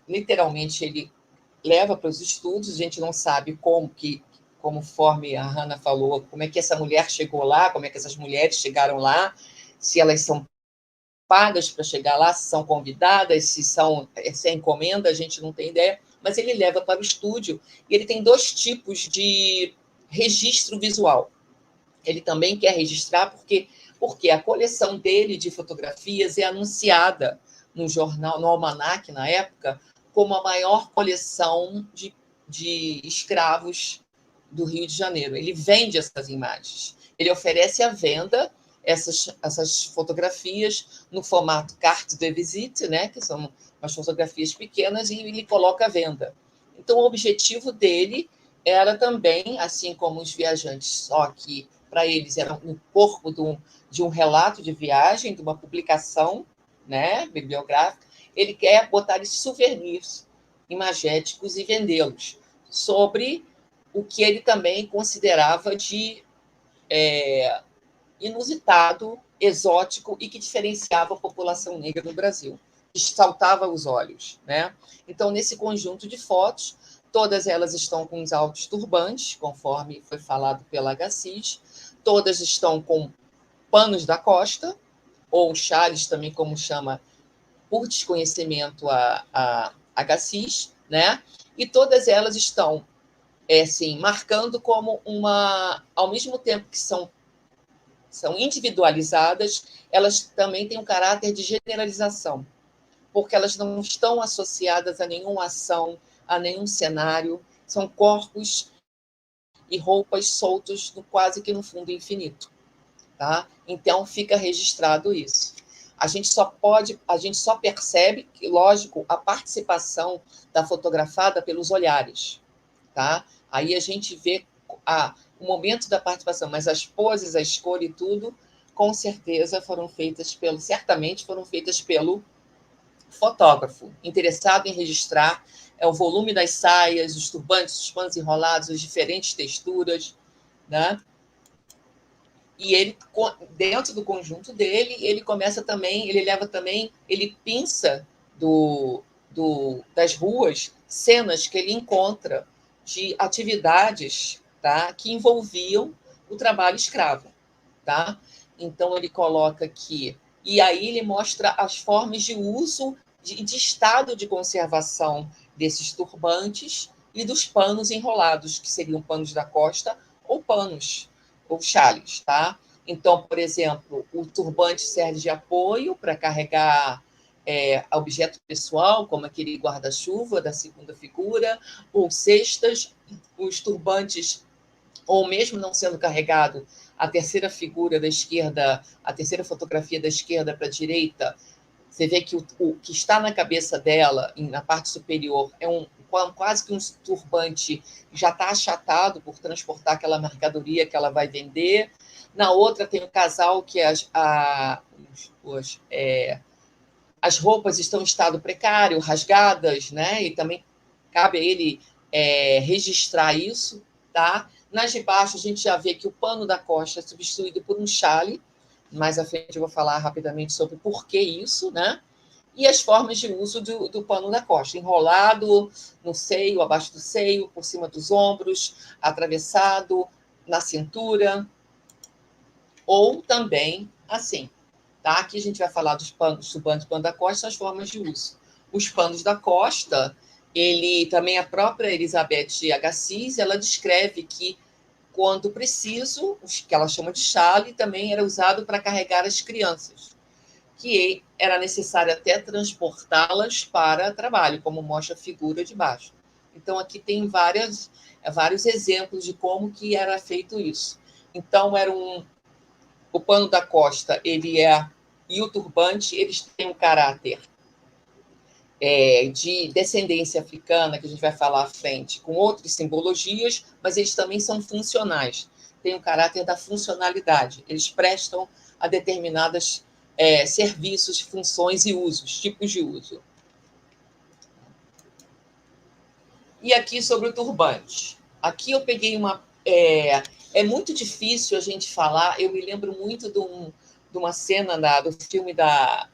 Literalmente, ele leva para os estudos, a gente não sabe conforme a Hannah falou, como é que essa mulher chegou lá, como é que essas mulheres chegaram lá, se elas são pagas para chegar lá, se são convidadas, se é encomenda, a gente não tem ideia, mas ele leva para o estúdio e ele tem 2 tipos de registro visual. Ele também quer registrar porque a coleção dele de fotografias é anunciada no jornal, no Almanac, na época, como a maior coleção de escravos do Rio de Janeiro. Ele vende essas imagens. Ele oferece à venda essas fotografias no formato carte de visite, né, que são umas fotografias pequenas, e ele coloca à venda. Então, o objetivo dele era também, assim como os viajantes, só que para eles era um corpo de um relato de viagem, de uma publicação, né, bibliográfica, ele quer botar esses souvenirs imagéticos e vendê-los, sobre o que ele também considerava de inusitado, exótico e que diferenciava a população negra no Brasil, que saltava aos olhos, né? Então, nesse conjunto de fotos, todas elas estão com os altos turbantes, conforme foi falado pela Agassiz, todas estão com panos da costa, ou chales também, como chama, por desconhecimento a Agassiz, né? E todas elas estão assim, marcando como ao mesmo tempo que são individualizadas, elas também têm um caráter de generalização, porque elas não estão associadas a nenhuma ação, a nenhum cenário, são corpos e roupas soltos quase que no fundo infinito. Tá? Então, fica registrado isso. A gente só percebe, lógico, a participação da fotografada pelos olhares. Tá? Aí a gente vê o momento da participação, mas as poses, a escolha e tudo, com certeza certamente foram feitas pelo fotógrafo, interessado em registrar é o volume das saias, os turbantes, os panos enrolados, as diferentes texturas, né? E ele, dentro do conjunto dele, ele começa também, ele leva também, ele pinça das ruas cenas que ele encontra de atividades, tá, que envolviam o trabalho escravo, tá? Então ele coloca aqui, e aí ele mostra as formas de uso de estado de conservação desses turbantes e dos panos enrolados, que seriam panos da costa ou panos ou chales, tá? Então, por exemplo, o turbante serve de apoio para carregar objeto pessoal, como aquele guarda-chuva da segunda figura, ou cestas, os turbantes, ou mesmo não sendo carregado, a terceira figura da esquerda, a terceira fotografia da esquerda para a direita, você vê que o que está na cabeça dela, na parte superior, é quase que um turbante já está achatado por transportar aquela mercadoria que ela vai vender. Na outra tem o casal que as roupas estão em estado precário, rasgadas, né? E também cabe a ele registrar isso, tá? Nas de baixo, a gente já vê que o pano da costa é substituído por um chale. Mais à frente eu vou falar rapidamente sobre por que isso, né? E as formas de uso do pano da costa, enrolado no seio, abaixo do seio, por cima dos ombros, atravessado na cintura, ou também assim. Tá? Aqui a gente vai falar dos panos, do pano da costa, as formas de uso. Os panos da costa, também a própria Elizabeth Agassiz, ela descreve que, quando preciso, que ela chama de chale, também era usado para carregar as crianças, que era necessário até transportá-las para trabalho, como mostra a figura de baixo. Então, aqui tem vários exemplos de como que era feito isso. Então, o pano da costa, e o turbante, eles têm um caráter de descendência africana, que a gente vai falar à frente, com outras simbologias, mas eles também são funcionais, têm o caráter da funcionalidade, eles prestam a determinados serviços, funções e usos, tipos de uso. E aqui sobre o turbante. Aqui eu peguei é muito difícil a gente falar, eu me lembro muito de uma cena do filme da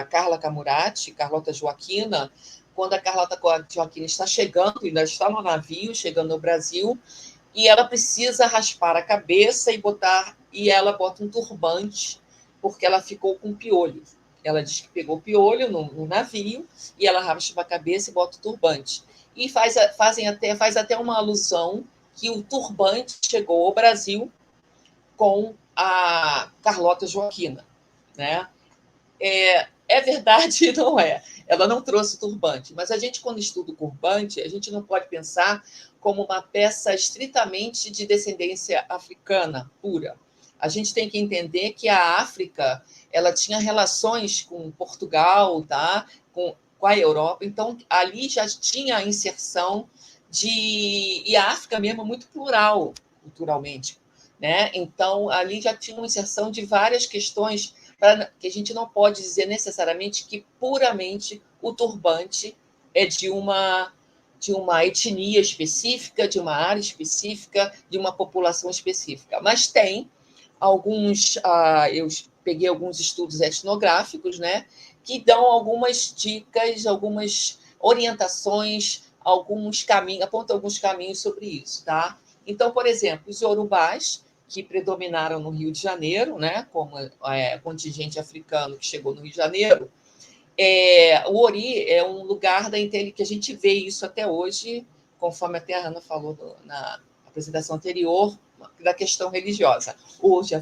Carla Camurati, Carlota Joaquina, quando a Carlota Joaquina está chegando, ainda está no navio, chegando no Brasil, e ela precisa raspar a cabeça e ela bota um turbante, porque ela ficou com piolho. Ela diz que pegou piolho no navio, e ela raspa a cabeça e bota o turbante. E faz até uma alusão que o turbante chegou ao Brasil com a Carlota Joaquina, né? É verdade e não é. Ela não trouxe o turbante, mas a gente, quando estuda o turbante, a gente não pode pensar como uma peça estritamente de descendência africana pura. A gente tem que entender que a África, ela tinha relações com Portugal, tá? com a Europa, então ali já tinha a inserção e a África mesmo é muito plural culturalmente, né? Então ali já tinha uma inserção de várias questões, que a gente não pode dizer necessariamente que puramente o turbante é de uma etnia específica, de uma área específica, de uma população específica, mas tem eu peguei alguns estudos etnográficos, né, que dão algumas dicas, algumas orientações, apontam alguns caminhos sobre isso, tá? Então, por exemplo, os iorubás, que predominaram no Rio de Janeiro, né, como contingente africano que chegou no Rio de Janeiro, o Ori é um lugar que a gente vê isso até hoje, conforme até a Ana falou na apresentação anterior, da questão religiosa. Hoje,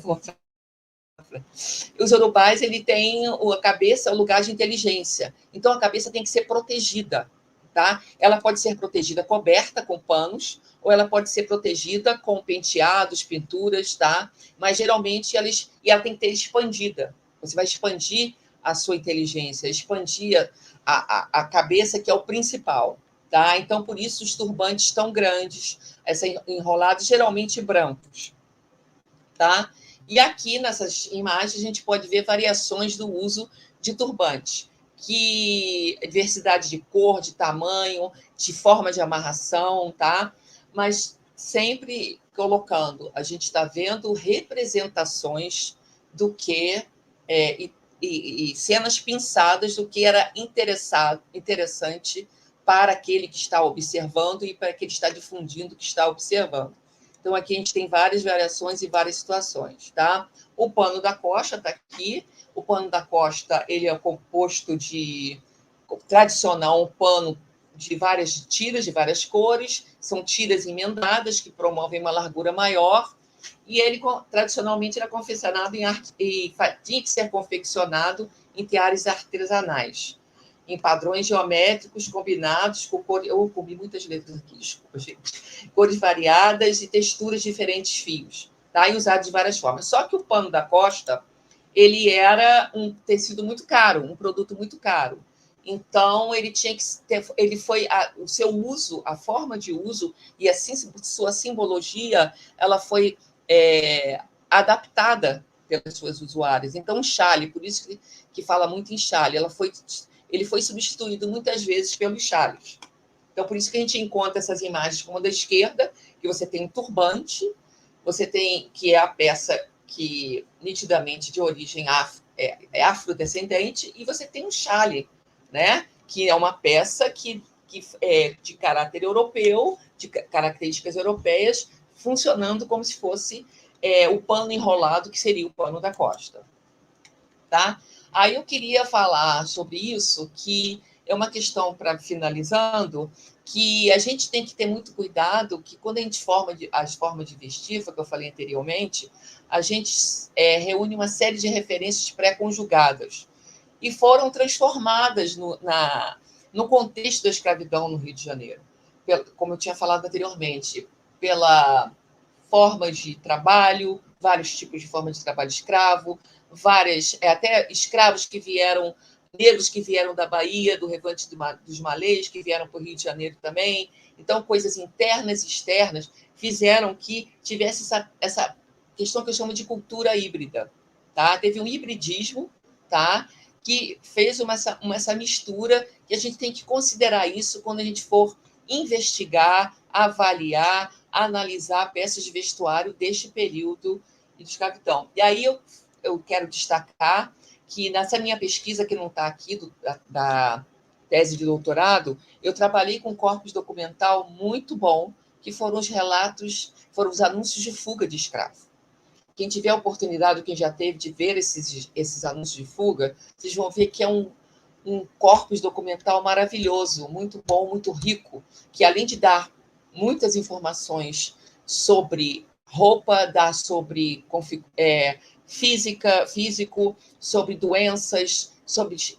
os urubais, ele tem a cabeça, o lugar de inteligência. Então, a cabeça tem que ser protegida, tá? Ela pode ser protegida coberta com panos, ou ela pode ser protegida com penteados, pinturas, tá? Mas, geralmente, ela tem que ter expandida. Você vai expandir a sua inteligência, expandir a cabeça, que é o principal, tá? Então, por isso, os turbantes tão grandes, enrolados, geralmente brancos, tá? E aqui, nessas imagens, a gente pode ver variações do uso de turbante. que diversidade de cor, de tamanho, de forma de amarração, tá? Mas sempre colocando, a gente está vendo representações do que e cenas pinçadas do que era interessante para aquele que está observando e para aquele que está difundindo o que está observando. Então, aqui a gente tem várias variações e várias situações, tá? O pano da costa está aqui. O pano da costa ele é composto de tradicional, um pano de várias tiras, de várias cores, são tiras emendadas que promovem uma largura maior, e ele tradicionalmente era confeccionado e tinha que ser confeccionado em teares artesanais, em padrões geométricos combinados com cores. Eu comi muitas letras aqui, desculpa, gente. Cores variadas e texturas de diferentes fios, tá? E usado de várias formas. Só que o pano da costa ele era um tecido muito caro, um produto muito caro. Então, ele tinha que ter, ele foi o seu uso, a forma de uso e assim sua simbologia, ela foi adaptada pelas suas usuárias. Então, o chale, por isso que fala muito em chale, ele foi substituído muitas vezes pelos chales. Então, por isso que a gente encontra essas imagens como a da esquerda, que você tem um turbante, você tem que é a peça que nitidamente de origem afrodescendente, e você tem um chale, né? Que é uma peça que é de caráter europeu, de características europeias, funcionando como se fosse o pano enrolado, que seria o pano da costa. Tá? Aí eu queria falar sobre isso, que é uma questão, para finalizando, que a gente tem que ter muito cuidado, que quando a gente as formas de vestir, foi o que eu falei anteriormente, a gente reúne uma série de referências pré-conjugadas e foram transformadas no contexto da escravidão no Rio de Janeiro, como eu tinha falado anteriormente, pela forma de trabalho, vários tipos de forma de trabalho escravo, várias, até escravos que vieram, negros que vieram da Bahia, do Levante dos Malês, que vieram para o Rio de Janeiro também. Então, coisas internas e externas fizeram que tivesse essa questão que eu chamo de cultura híbrida. Tá? Teve um hibridismo, tá? Que fez essa mistura, e a gente tem que considerar isso quando a gente for investigar, avaliar, analisar peças de vestuário deste período de escravidão. E aí eu quero destacar que nessa minha pesquisa, que não está aqui, da tese de doutorado, eu trabalhei com um corpus documental muito bom, que foram os relatos, foram os anúncios de fuga de escravo. Quem tiver a oportunidade, quem já teve de ver esses anúncios de fuga, vocês vão ver que é um corpus documental maravilhoso, muito bom, muito rico, que além de dar muitas informações sobre roupa, dá sobre físico, sobre doenças, sobre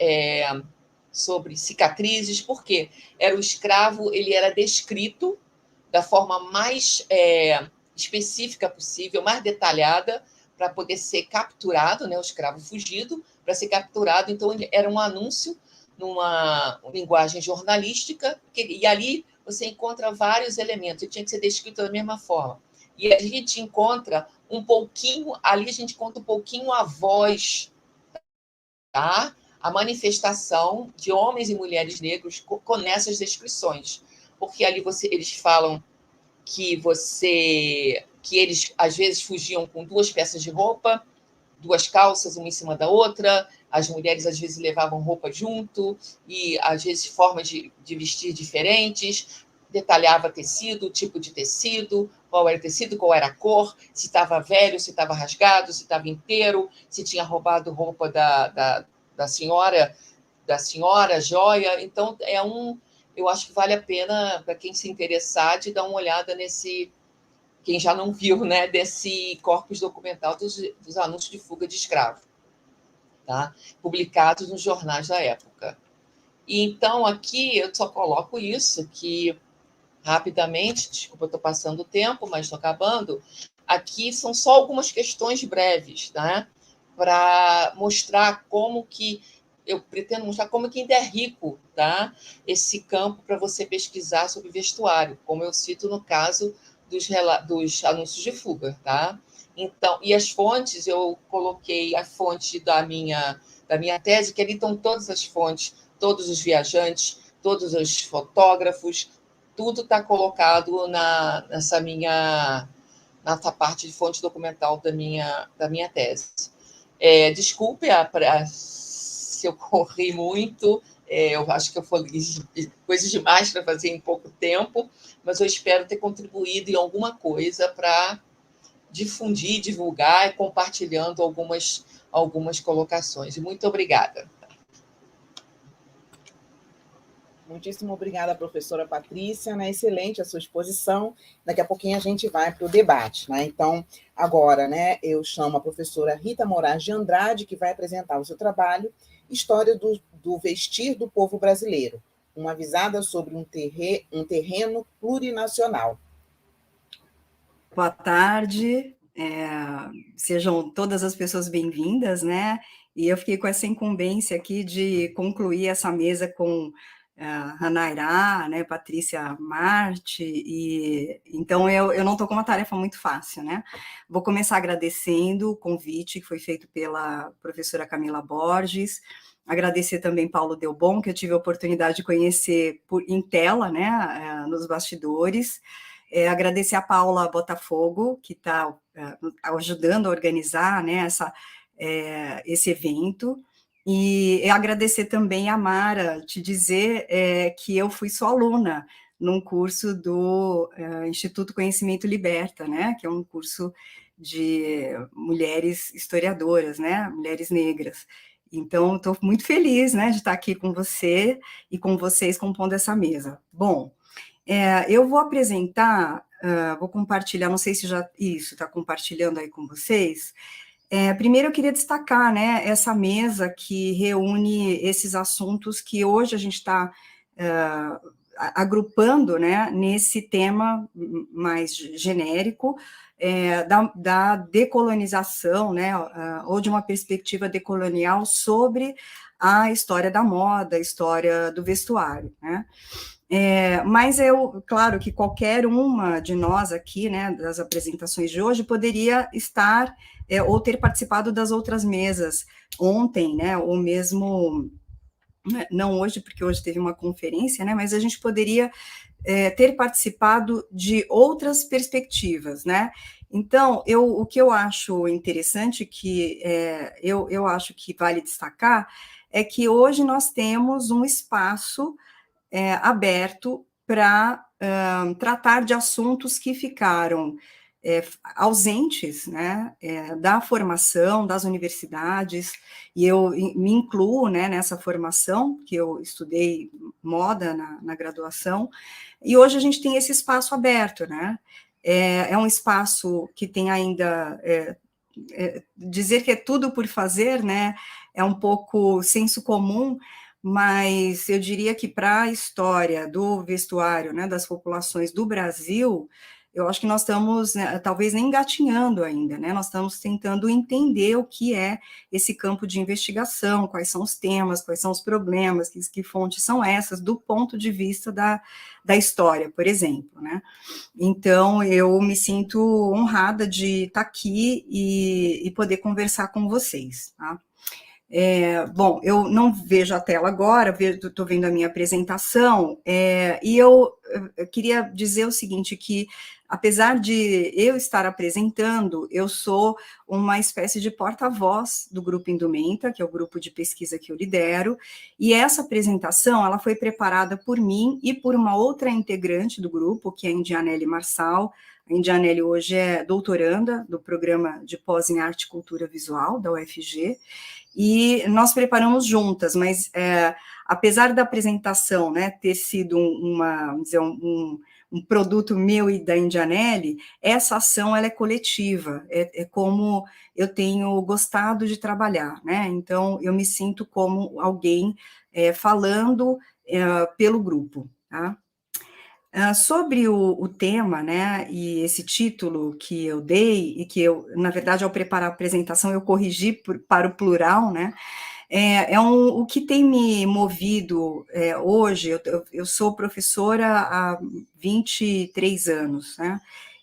cicatrizes, porque era o escravo, ele era descrito da forma mais específica possível, mais detalhada, para poder ser capturado, né, o escravo fugido, para ser capturado. Então, era um anúncio numa linguagem jornalística, e ali você encontra vários elementos, e tinha que ser descrito da mesma forma. E a gente encontra um pouquinho, ali a gente conta um pouquinho a voz, tá? A manifestação de homens e mulheres negros com essas descrições. Porque ali eles falam que eles às vezes fugiam com 2 peças de roupa, 2 calças, uma em cima da outra. As mulheres às vezes levavam roupa junto, e às vezes formas de vestir diferentes, detalhava tecido, tipo de tecido, qual era o tecido, qual era a cor, se estava velho, se estava rasgado, se estava inteiro, se tinha roubado roupa da senhora, joia. Então, eu acho que vale a pena, para quem se interessar, de dar uma olhada nesse, quem já não viu, né, desse corpus documental dos anúncios de fuga de escravo, tá? Publicados nos jornais da época. E então, aqui eu só coloco isso, que rapidamente, desculpa, eu estou passando o tempo, mas estou acabando. Aqui são só algumas questões breves, né? Para mostrar como que eu pretendo mostrar como que ainda é rico, tá? Esse campo para você pesquisar sobre vestuário, como eu cito no caso dos anúncios de fuga, tá? Então, e as fontes, eu coloquei a fonte da minha tese, que ali estão todas as fontes, todos os viajantes, todos os fotógrafos, tudo está colocado nessa parte de fonte documental da minha tese. Desculpe se eu corri muito, eu acho que eu falei coisas demais para fazer em pouco tempo, mas eu espero ter contribuído em alguma coisa para difundir, divulgar e compartilhando algumas colocações. E muito obrigada. Muitíssimo obrigada, professora Patrícia, né? Excelente a sua exposição. Daqui a pouquinho a gente vai para o debate, né? Então, agora, né, eu chamo a professora Rita Moraes de Andrade, que vai apresentar o seu trabalho, História do Vestir do Povo Brasileiro, uma visada sobre um terreno plurinacional. Boa tarde, sejam todas as pessoas bem-vindas, né? E eu fiquei com essa incumbência aqui de concluir essa mesa com Hanairá, né, Patrícia Marte, e então eu não estou com uma tarefa muito fácil, né? Vou começar agradecendo o convite que foi feito pela professora Camila Borges, agradecer também Paulo Delbon, que eu tive a oportunidade de conhecer em tela, né, nos bastidores, agradecer a Paula Botafogo, que está ajudando a organizar, né, esse evento, e agradecer também a Mara, te dizer que eu fui sua aluna num curso do Instituto Conhecimento Liberta, né, que é um curso de mulheres historiadoras, né, mulheres negras. Então, estou muito feliz, né, de estar aqui com você e com vocês compondo essa mesa. Bom, eu vou apresentar, vou compartilhar, não sei se já isso está compartilhando aí com vocês. Primeiro eu queria destacar, né, essa mesa que reúne esses assuntos que hoje a gente está agrupando, né, nesse tema mais genérico, da decolonização, né, ou de uma perspectiva decolonial sobre a história da moda, a história do vestuário, né. Mas claro que qualquer uma de nós aqui, né, das apresentações de hoje, poderia estar ou ter participado das outras mesas ontem, né, ou mesmo, não hoje, porque hoje teve uma conferência, né, mas a gente poderia ter participado de outras perspectivas, né. Então, o que eu acho interessante, que eu acho que vale destacar, é que hoje nós temos um espaço aberto para tratar de assuntos que ficaram ausentes, né, da formação das universidades, e eu me incluo, né, nessa formação, que eu estudei moda na graduação, e hoje a gente tem esse espaço aberto, né, é um espaço que tem ainda, dizer que é tudo por fazer, né, é um pouco senso comum, mas eu diria que para a história do vestuário, né, das populações do Brasil, eu acho que nós estamos, né, talvez nem engatinhando ainda, né, nós estamos tentando entender o que é esse campo de investigação, quais são os temas, quais são os problemas, que fontes são essas, do ponto de vista da história, por exemplo, né. Então, eu me sinto honrada de estar aqui e poder conversar com vocês, tá? Bom, eu não vejo a tela agora, estou vendo a minha apresentação, e eu queria dizer o seguinte, que apesar de eu estar apresentando, eu sou uma espécie de porta-voz do Grupo Indumenta, que é o grupo de pesquisa que eu lidero, e essa apresentação, ela foi preparada por mim e por uma outra integrante do grupo, que é a Indianele Marçal. A Indianele hoje é doutoranda do programa de pós em Arte e Cultura Visual, da UFG, e nós preparamos juntas, mas apesar da apresentação, né, ter sido um produto meu e da Indianele, essa ação ela é coletiva, é como eu tenho gostado de trabalhar, né, então eu me sinto como alguém falando pelo grupo, tá? Sobre o tema, né, e esse título que eu dei, e que eu, na verdade, ao preparar a apresentação, eu corrigi para o plural, né, o que tem me movido hoje. Eu sou professora há 23 anos, né,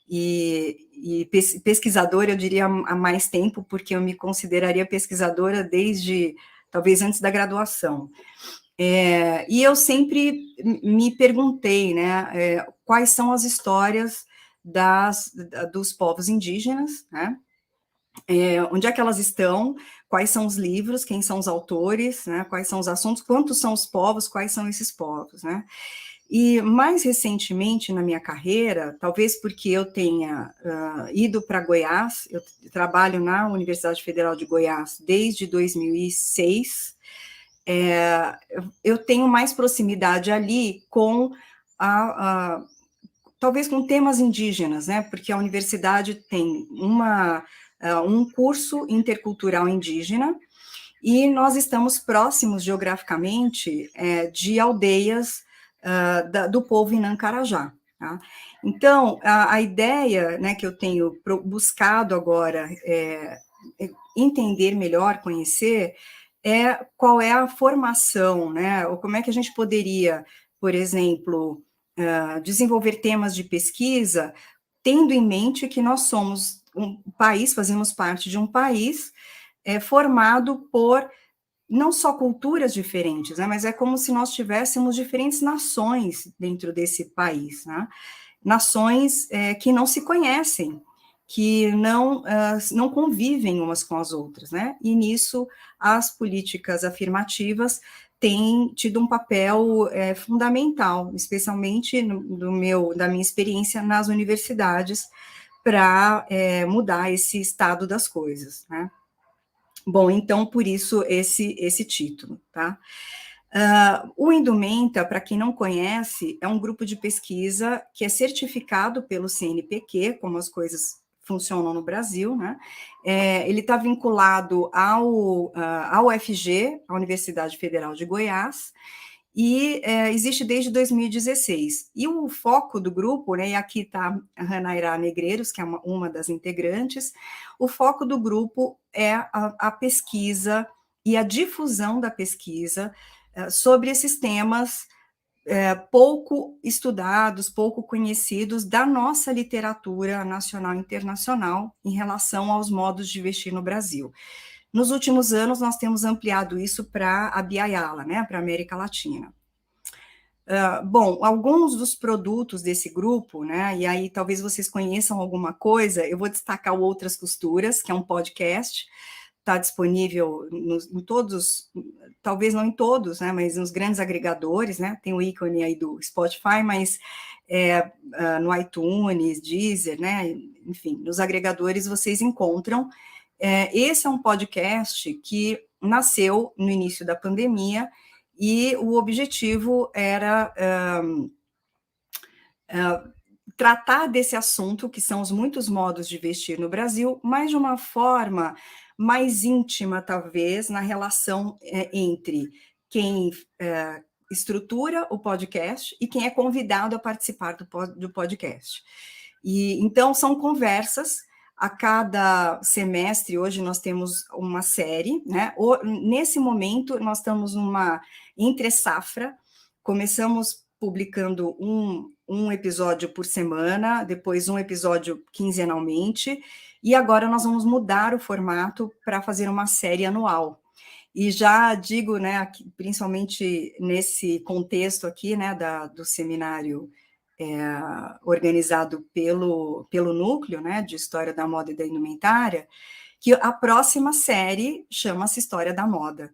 e e pesquisadora, eu diria, há mais tempo, porque eu me consideraria pesquisadora desde, talvez, antes da graduação. E eu sempre me perguntei, né, quais são as histórias dos povos indígenas, né? Onde é que elas estão, quais são os livros, quem são os autores, né, quais são os assuntos, quantos são os povos, quais são esses povos, né? E mais recentemente na minha carreira, talvez porque eu tenha ido para Goiás, eu trabalho na Universidade Federal de Goiás desde 2006, eu tenho mais proximidade ali com talvez com temas indígenas, né? Porque a universidade tem um curso intercultural indígena e nós estamos próximos geograficamente de aldeias do povo Inã-Carajá. Tá? Então, a ideia, né, que eu tenho buscado agora entender melhor, conhecer, qual é a formação, né, ou como é que a gente poderia, por exemplo, desenvolver temas de pesquisa, tendo em mente que nós somos um país, fazemos parte de um país formado por não só culturas diferentes, né, mas é como se nós tivéssemos diferentes nações dentro desse país, né, nações que não se conhecem, que não convivem umas com as outras, né, e nisso as políticas afirmativas têm tido um papel fundamental, especialmente da minha experiência nas universidades, para mudar esse estado das coisas, né. Bom, então, por isso, esse título, tá? O Indumenta, para quem não conhece, é um grupo de pesquisa que é certificado pelo CNPq, como as coisas funcionam no Brasil, né? Ele está vinculado ao UFG, a Universidade Federal de Goiás, e existe desde 2016. E o foco do grupo, né, e aqui está a Ranaira Negreiros, que é uma das integrantes, o foco do grupo é a pesquisa e a difusão da pesquisa sobre esses temas pouco estudados, pouco conhecidos da nossa literatura nacional e internacional em relação aos modos de vestir no Brasil. Nos últimos anos, nós temos ampliado isso para a Biayala, né, para a América Latina. Bom, alguns dos produtos desse grupo, né, e aí talvez vocês conheçam alguma coisa, eu vou destacar o Outras Costuras, que é um podcast, está disponível em todos, talvez não em todos, né, mas nos grandes agregadores, né, tem o ícone aí do Spotify, mas no iTunes, Deezer, né, enfim, nos agregadores vocês encontram. Esse é um podcast que nasceu no início da pandemia e o objetivo era tratar desse assunto, que são os muitos modos de vestir no Brasil, mas de uma forma mais íntima, talvez, na relação entre quem estrutura o podcast e quem é convidado a participar do podcast. E então, são conversas. A cada semestre, hoje nós temos uma série, né? Nesse momento, nós estamos numa entre-safra, começamos publicando um episódio por semana, depois um episódio quinzenalmente, e agora nós vamos mudar o formato para fazer uma série anual. E já digo, né, principalmente nesse contexto aqui, né, do seminário organizado pelo Núcleo, né, de História da Moda e da Indumentária, que a próxima série chama-se História da Moda.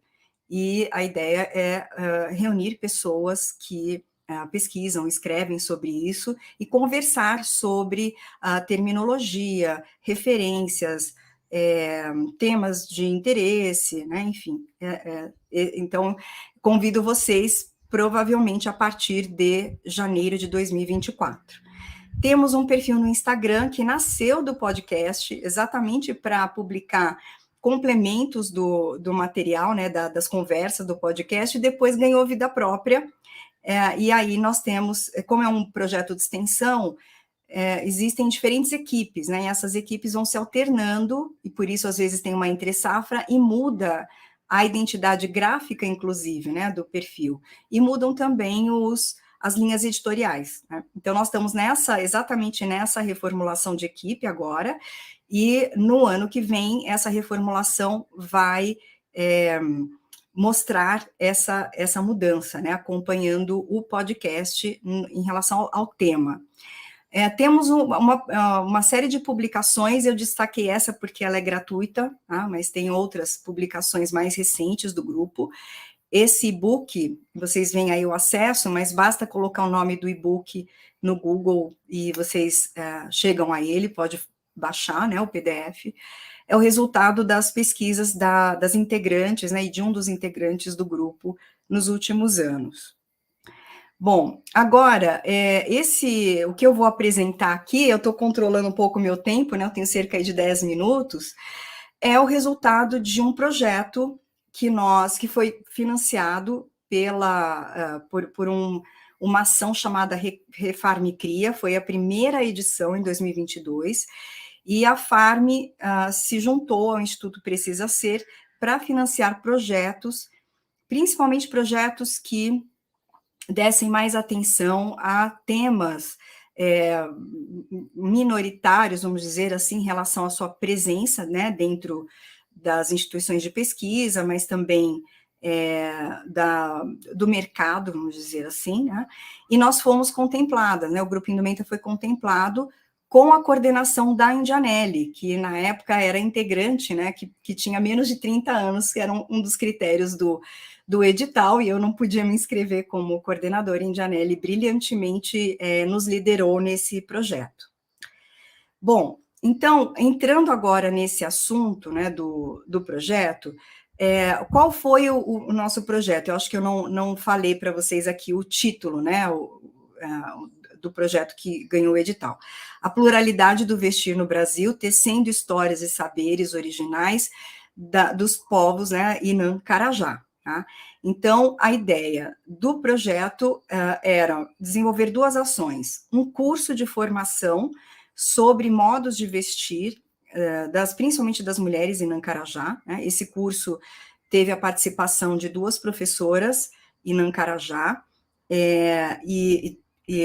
E a ideia é reunir pessoas que pesquisam, escrevem sobre isso e conversar sobre a terminologia, referências, temas de interesse, né, enfim. Então, convido vocês provavelmente a partir de janeiro de 2024. Temos um perfil no Instagram que nasceu do podcast, exatamente para publicar complementos do material, né, das conversas do podcast, e depois ganhou vida própria. E aí nós temos, como é um projeto de extensão, existem diferentes equipes, né, e essas equipes vão se alternando, e por isso às vezes tem uma entre-safra e muda a identidade gráfica, inclusive, né, do perfil, e mudam também as linhas editoriais, né? Então, nós estamos exatamente nessa reformulação de equipe agora, e no ano que vem, essa reformulação vai mostrar essa mudança, né, acompanhando o podcast em relação ao tema. Temos uma série de publicações, eu destaquei essa porque ela é gratuita, tá? Mas tem outras publicações mais recentes do grupo. Esse e-book, vocês veem aí o acesso, mas basta colocar o nome do e-book no Google e vocês chegam a ele, pode baixar, né, o PDF. É o resultado das pesquisas das integrantes, né, e de um dos integrantes do grupo nos últimos anos. Bom, agora, o que eu vou apresentar aqui, eu estou controlando um pouco o meu tempo, né, eu tenho cerca de 10 minutos, é o resultado de um projeto que foi financiado por uma ação chamada Refarm Cria, foi a primeira edição em 2022, e a Farm se juntou ao Instituto Precisa Ser para financiar projetos, principalmente projetos que dessem mais atenção a temas minoritários, vamos dizer assim, em relação à sua presença, né, dentro das instituições de pesquisa, mas também do mercado, vamos dizer assim, né, e nós fomos contempladas, né, o Grupo Indumenta foi contemplado com a coordenação da Indianelli, que na época era integrante, né, que tinha menos de 30 anos, que era um dos critérios do edital, e eu não podia me inscrever como coordenadora. Indianelli brilhantemente nos liderou nesse projeto. Bom, então, entrando agora nesse assunto, né, do projeto, qual foi o nosso projeto? Eu acho que eu não falei para vocês aqui o título, né, do projeto que ganhou o edital. A pluralidade do vestir no Brasil, tecendo histórias e saberes originais dos povos, né, Inã-Carajá. Tá? Então, a ideia do projeto era desenvolver duas ações, um curso de formação sobre modos de vestir, principalmente das mulheres Inã-Carajá, né? Esse curso teve a participação de 2 professoras Inã-Carajá, e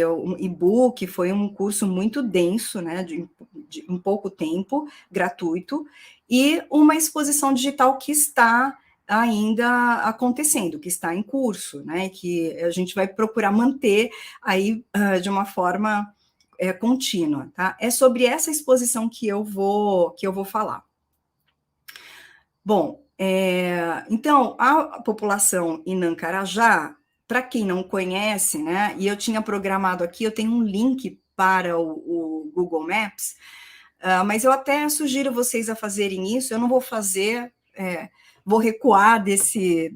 o e-book foi um curso muito denso, né, de um pouco tempo, gratuito, e uma exposição digital que está ainda acontecendo, que está em curso, né, que a gente vai procurar manter aí de uma forma contínua, tá? É sobre essa exposição que eu vou falar. Bom, então, a população Inã-Carajá, para quem não conhece, né, e eu tinha programado aqui, eu tenho um link para o Google Maps, mas eu até sugiro vocês a fazerem isso, eu não vou fazer, vou recuar desse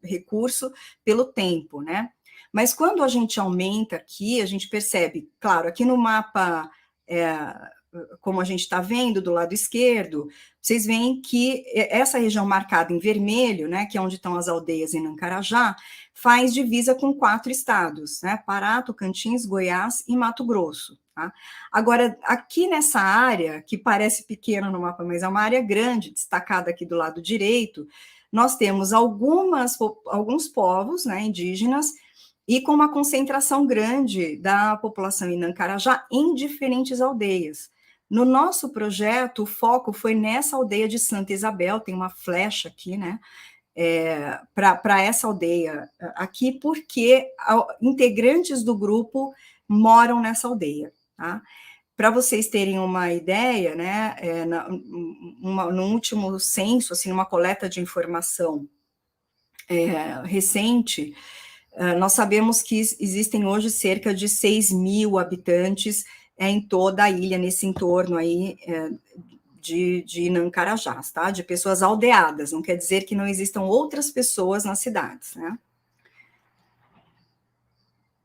recurso pelo tempo, né? Mas quando a gente aumenta aqui, a gente percebe, claro, aqui no mapa, como a gente está vendo do lado esquerdo, vocês veem que essa região marcada em vermelho, né, que é onde estão as aldeias em Inã-Carajá, faz divisa com 4 estados, né, Pará, Tocantins, Goiás e Mato Grosso. Tá? Agora, aqui nessa área, que parece pequena no mapa, mas é uma área grande, destacada aqui do lado direito, nós temos alguns povos, né, indígenas, e com uma concentração grande da população Inã-Carajá em diferentes aldeias. No nosso projeto, o foco foi nessa aldeia de Santa Isabel, tem uma flecha aqui, né, para essa aldeia aqui, porque integrantes do grupo moram nessa aldeia, tá? Para vocês terem uma ideia, né, no último censo, assim, uma coleta de informação recente, nós sabemos que existem hoje cerca de 6.000 habitantes em toda a ilha, nesse entorno aí de Inã-Carajás, tá? De pessoas aldeadas, não quer dizer que não existam outras pessoas nas cidades, né?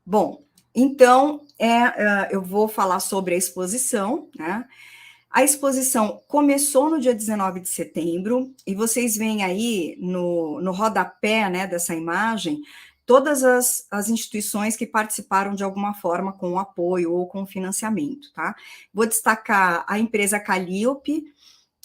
Bom, então, eu vou falar sobre a exposição, né? A exposição começou no dia 19 de setembro, e vocês veem aí no rodapé, né, dessa imagem, todas as instituições que participaram de alguma forma com apoio ou com financiamento, tá? Vou destacar a empresa Calliope,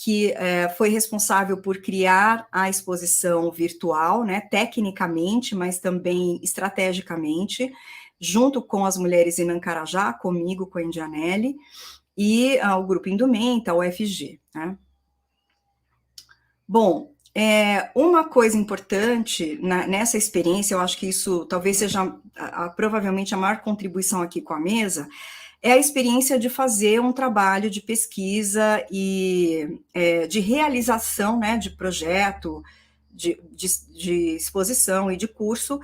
que foi responsável por criar a exposição virtual, né, tecnicamente, mas também estrategicamente, junto com as mulheres em Nancarajá, comigo, com a Indianelli, e o Grupo Indumenta, a UFG, né. Bom, uma coisa importante nessa experiência, eu acho que isso talvez seja provavelmente a maior contribuição aqui com a mesa, é a experiência de fazer um trabalho de pesquisa e de realização, né, de projeto, de exposição e de curso,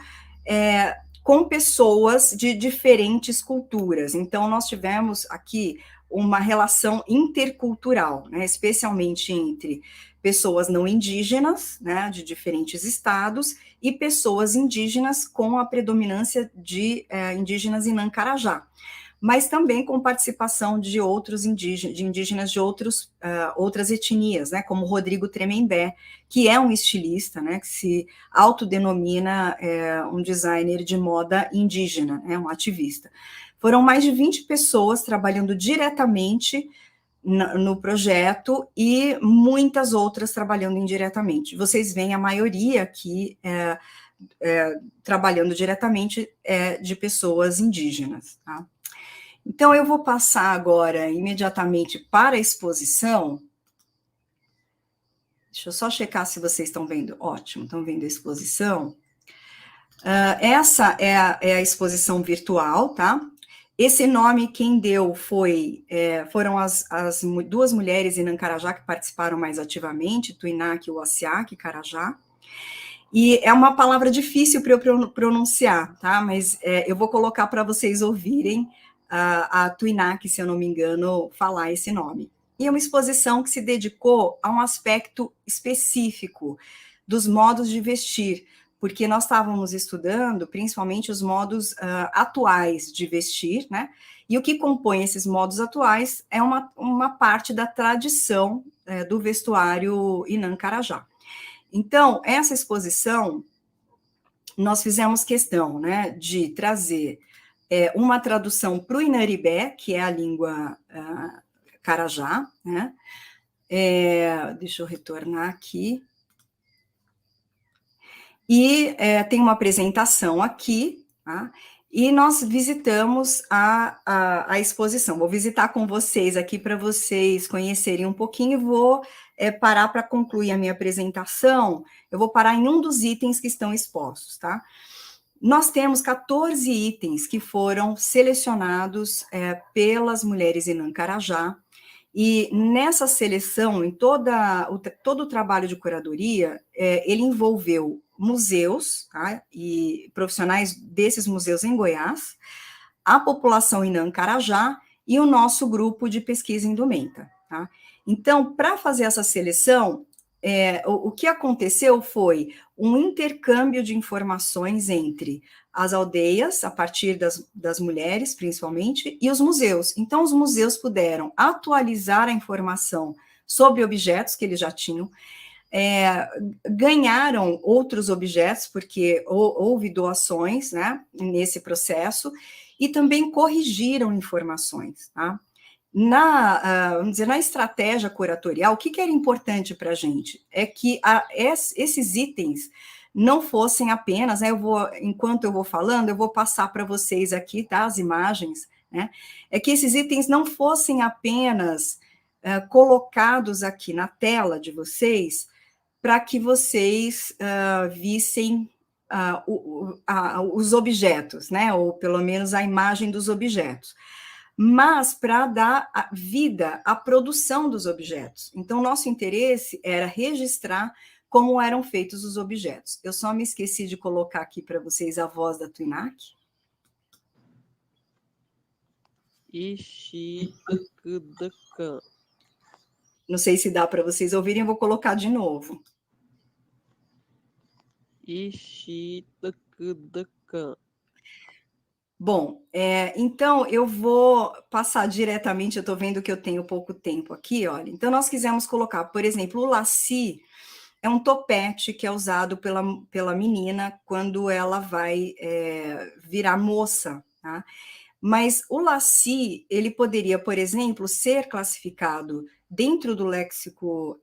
com pessoas de diferentes culturas. Então, nós tivemos aqui uma relação intercultural, né, especialmente entre pessoas não indígenas, né, de diferentes estados, e pessoas indígenas com a predominância de indígenas em Nancarajá, mas também com participação de outros indígenas de outras etnias, né, como Rodrigo Tremembé, que é um estilista, né, que se autodenomina um designer de moda indígena, um ativista. Foram mais de 20 pessoas trabalhando diretamente no projeto e muitas outras trabalhando indiretamente. Vocês veem a maioria aqui trabalhando diretamente de pessoas indígenas, tá? Então, eu vou passar agora imediatamente para a exposição. Deixa eu só checar se vocês estão vendo. Ótimo, estão vendo a exposição. Essa é a exposição virtual, tá? Esse nome quem deu foram as duas mulheres em Nancarajá que participaram mais ativamente, Tuinak e Uaciac, Carajá. E é uma palavra difícil para eu pronunciar, tá? Mas eu vou colocar para vocês ouvirem a Tuinak, se eu não me engano, falar esse nome. E é uma exposição que se dedicou a um aspecto específico dos modos de vestir, porque nós estávamos estudando principalmente os modos atuais de vestir, né? E o que compõe esses modos atuais é uma parte da tradição do vestuário Inã Carajá. Então, essa exposição, nós fizemos questão, né, de trazer uma tradução para o Inaribé, que é a língua Carajá, né? Deixa eu retornar aqui. E tem uma apresentação aqui, tá? E nós visitamos a exposição. Vou visitar com vocês aqui para vocês conhecerem um pouquinho. Vou parar para concluir a minha apresentação. Eu vou parar em um dos itens que estão expostos, tá? Nós temos 14 itens que foram selecionados pelas mulheres em Nancarajá, e nessa seleção, em todo o trabalho de curadoria, ele envolveu museus, tá, e profissionais desses museus em Goiás, a população em Nancarajá e o nosso grupo de pesquisa indumenta, tá? Então, para fazer essa seleção, o que aconteceu foi um intercâmbio de informações entre as aldeias, a partir das mulheres, principalmente, e os museus. Então, os museus puderam atualizar a informação sobre objetos que eles já tinham, ganharam outros objetos, porque houve doações, né, nesse processo, e também corrigiram informações, tá? Vamos dizer, na estratégia curatorial, o que era importante para a gente? É que esses itens não fossem apenas, né, enquanto eu vou falando, eu vou passar para vocês aqui, tá, as imagens, né, é que esses itens não fossem apenas colocados aqui na tela de vocês, para que vocês vissem os objetos, né, ou pelo menos a imagem dos objetos, mas para dar vida à produção dos objetos. Então, nosso interesse era registrar como eram feitos os objetos. Eu só me esqueci de colocar aqui para vocês a voz da Tuinak. Não sei se dá para vocês ouvirem, eu vou colocar de novo. Bom, então eu vou passar diretamente, eu estou vendo que eu tenho pouco tempo aqui, olha. Então, nós quisemos colocar, por exemplo, o laci é um topete que é usado pela menina quando ela vai virar moça, tá? Mas o Lacy, ele poderia, por exemplo, ser classificado dentro do léxico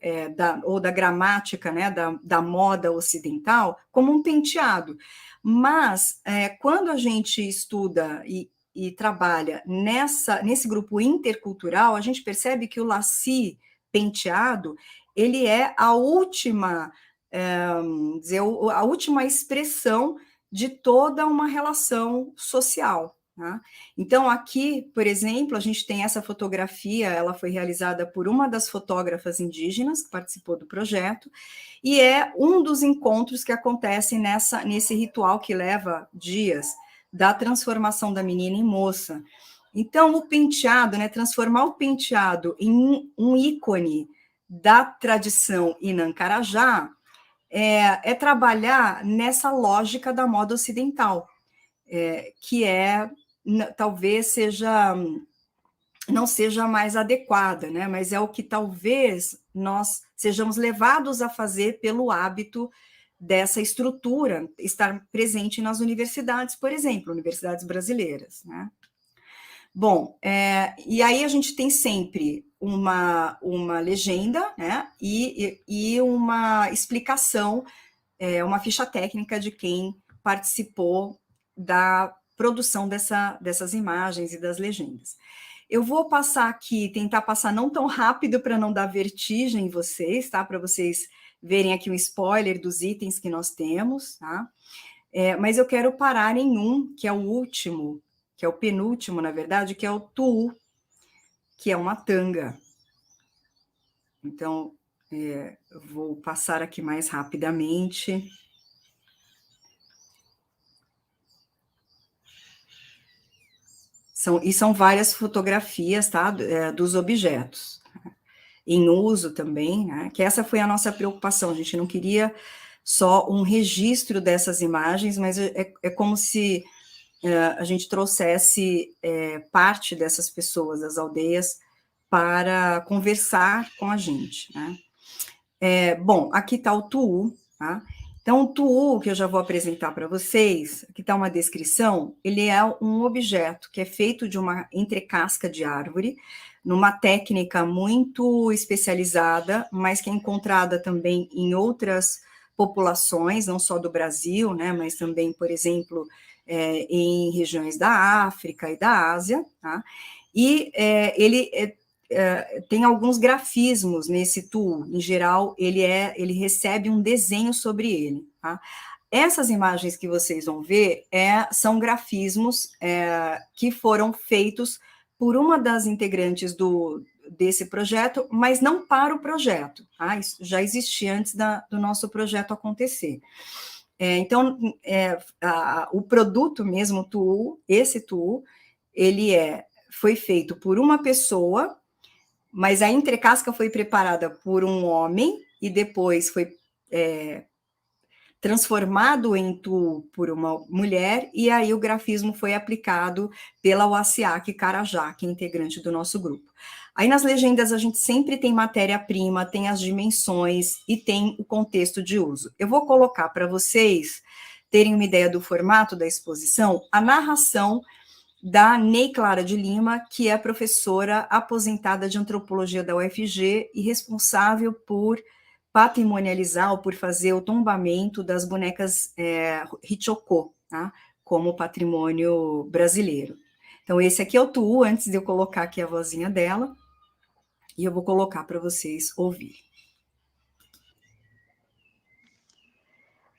ou da gramática, né, da moda ocidental, como um penteado. Mas, quando a gente estuda e trabalha nesse grupo intercultural, a gente percebe que o Lacy penteado, ele é a última, a última expressão de toda uma relação social. Tá? Então, aqui, por exemplo, a gente tem essa fotografia, ela foi realizada por uma das fotógrafas indígenas que participou do projeto, e é um dos encontros que acontecem nesse ritual que leva dias, da transformação da menina em moça. Então, o penteado, né, transformar o penteado em um ícone da tradição Inã-Carajá é trabalhar nessa lógica da moda ocidental, que talvez não seja mais adequada, né? Mas é o que talvez nós sejamos levados a fazer pelo hábito dessa estrutura estar presente nas universidades, por exemplo, universidades brasileiras, né? Bom, e aí a gente tem sempre uma legenda, né? E uma explicação, uma ficha técnica de quem participou da produção dessas imagens e das legendas. Eu vou passar aqui, tentar passar não tão rápido para não dar vertigem em vocês, tá? Para vocês verem aqui um spoiler dos itens que nós temos, tá? Mas eu quero parar em um, que é o último, que é o penúltimo, na verdade, que é o tuú, que é uma tanga. Então, vou passar aqui mais rapidamente. São várias fotografias, tá, dos objetos, em uso também, né, que essa foi a nossa preocupação, a gente não queria só um registro dessas imagens, mas é como se a gente trouxesse parte dessas pessoas, das aldeias, para conversar com a gente, né. Bom, aqui está o tuú, tá? Então, o tuú, que eu já vou apresentar para vocês, aqui está uma descrição, ele é um objeto que é feito de uma entrecasca de árvore, numa técnica muito especializada, mas que é encontrada também em outras populações, não só do Brasil, né, mas também, por exemplo, em regiões da África e da Ásia, tá? E ele tem alguns grafismos nesse tuú. Em geral, ele recebe um desenho sobre ele, tá? Essas imagens que vocês vão ver são grafismos que foram feitos por uma das integrantes desse projeto, mas não para o projeto, tá? Isso já existia antes do nosso projeto acontecer. Então, o produto mesmo, esse tuú, ele foi feito por uma pessoa, mas a entrecasca foi preparada por um homem e depois foi transformado em tuú por uma mulher, e aí o grafismo foi aplicado pela Wassiak Carajá, que é integrante do nosso grupo. Aí nas legendas a gente sempre tem matéria-prima, tem as dimensões e tem o contexto de uso. Eu vou colocar para vocês terem uma ideia do formato da exposição, a narração da Ney Clara de Lima, que é professora aposentada de antropologia da UFG e responsável por patrimonializar ou por fazer o tombamento das bonecas Hichoko, tá? Como patrimônio brasileiro. Então, esse aqui é o tuú, antes de eu colocar aqui a vozinha dela, e eu vou colocar para vocês ouvirem.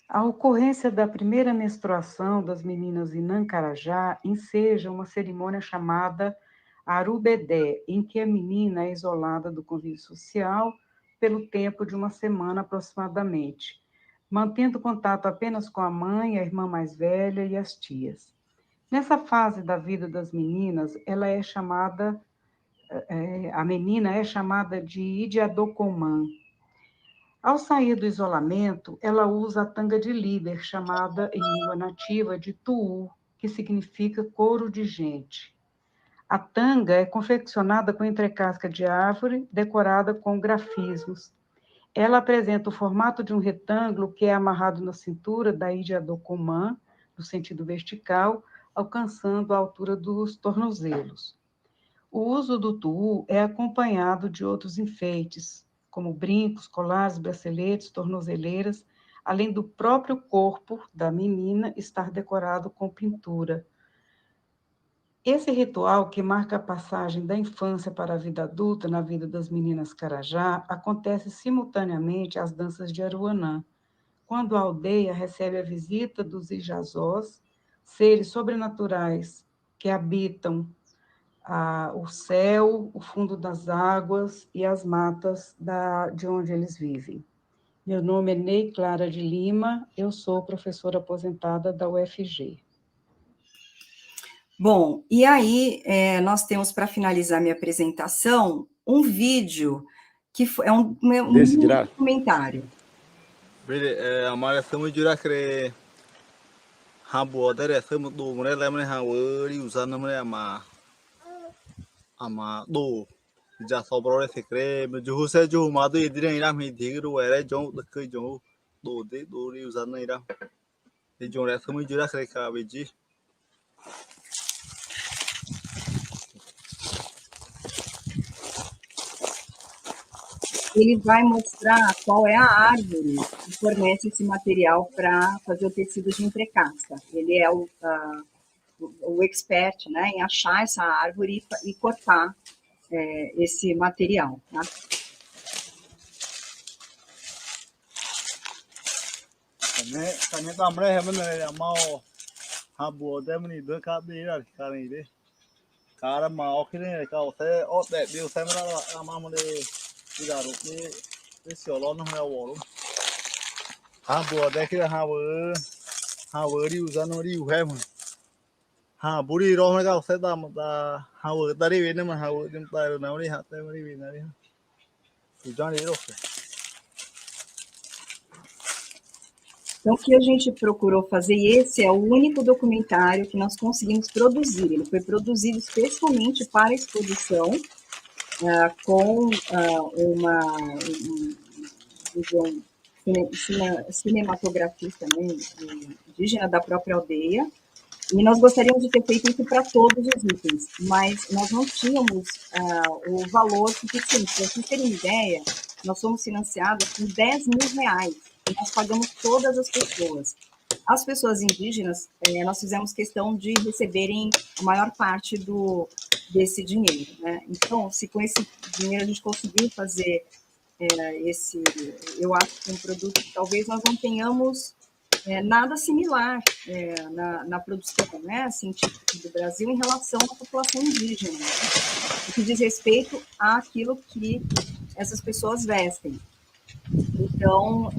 A ocorrência da primeira menstruação das meninas Inã-Carajá enseja uma cerimônia chamada Arubedé, em que a menina é isolada do convívio social pelo tempo de uma semana aproximadamente, mantendo contato apenas com a mãe, a irmã mais velha e as tias. Nessa fase da vida das meninas, a menina é chamada de Idiadocoman. Ao sair do isolamento, ela usa a tanga de líder, chamada em língua nativa de tuú, que significa couro de gente. A tanga é confeccionada com entrecasca de árvore, decorada com grafismos. Ela apresenta o formato de um retângulo que é amarrado na cintura da Idiadocoman, no sentido vertical, alcançando a altura dos tornozelos. O uso do tuú é acompanhado de outros enfeites, como brincos, colares, braceletes, tornozeleiras, além do próprio corpo da menina estar decorado com pintura. Esse ritual, que marca a passagem da infância para a vida adulta na vida das meninas Carajá, acontece simultaneamente às danças de Aruanã, quando a aldeia recebe a visita dos Ijazós, seres sobrenaturais que habitam o céu, o fundo das águas e as matas de onde eles vivem. Meu nome é Ney Clara de Lima, eu sou professora aposentada da UFG. Bom, e aí nós temos, para finalizar minha apresentação, um vídeo que é um documentário. Já sobrou esse creme, de você de uma do idem irá me dizer o era John da que John do usando irá. De John essa muito jura que cabe de. Ele vai mostrar qual é a árvore que fornece esse material para fazer o tecido de entrecasca. Ele é o expert, né, em achar essa árvore e cortar esse material, tá? Também tá mulher é maneira mal a boa da menina do cabelo cara aí cara mal que nem cara você ó é viu você a mama de garoto esse olho não é o olho a boa da que a uri usando uri o é mano ha buri ro mà você da ha uri da đi bên mà ha uri dem ta não đi ha tem đi bên này thì cho đi rồi. Então, o que a gente procurou fazer, e esse é o único documentário que nós conseguimos produzir. Ele foi produzido especialmente para a exposição, com uma visão cinematografista, né, indígena da própria aldeia, e nós gostaríamos de ter feito isso para todos os itens, mas nós não tínhamos o valor suficiente. Para vocês terem ideia, nós somos financiados com R$10.000, e nós pagamos todas as pessoas. As pessoas indígenas, nós fizemos questão de receberem a maior parte desse dinheiro, né? Então, se com esse dinheiro a gente conseguir fazer eu acho que um produto que talvez nós não tenhamos nada similar na produção, né, científica do Brasil em relação à população indígena, né? O que diz respeito àquilo que essas pessoas vestem. Então,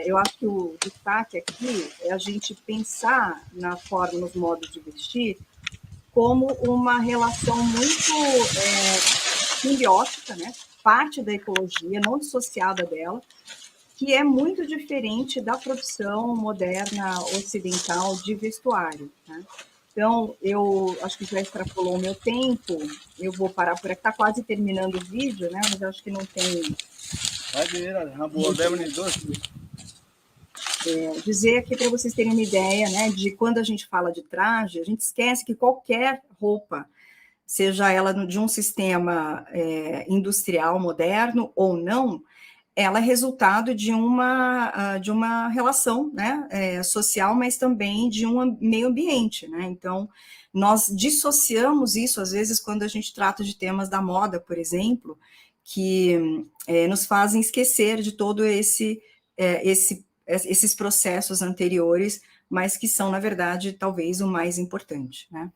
eu acho que o destaque aqui é a gente pensar na forma, nos modos de vestir, como uma relação muito simbiótica, né? Parte da ecologia, não dissociada dela, que é muito diferente da produção moderna ocidental de vestuário, né? Então, eu acho que já extrapolou o meu tempo, eu vou parar por aqui, está quase terminando o vídeo, né? Mas acho que não tem... dizer aqui para vocês terem uma ideia, né, de quando a gente fala de traje, a gente esquece que qualquer roupa, seja ela de um sistema industrial moderno ou não, ela é resultado de uma relação, né, social, mas também de um meio ambiente, né? Então, nós dissociamos isso, às vezes, quando a gente trata de temas da moda, por exemplo, que nos fazem esquecer de todo esses processos anteriores, mas que são, na verdade, talvez o mais importante, né?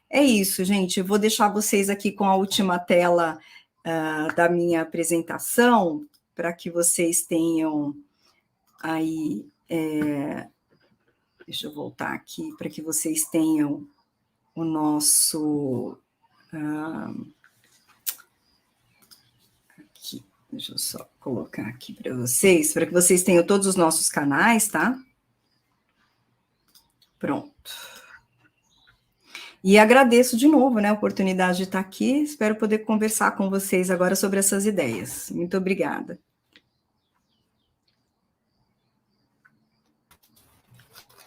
É isso, gente. Eu vou deixar vocês aqui com a última tela da minha apresentação, para que vocês tenham aí... deixa eu voltar aqui, para que vocês tenham o nosso... aqui, deixa eu só colocar aqui para vocês, para que vocês tenham todos os nossos canais, tá? Pronto. E agradeço de novo, né, a oportunidade de estar aqui. Espero poder conversar com vocês agora sobre essas ideias. Muito obrigada.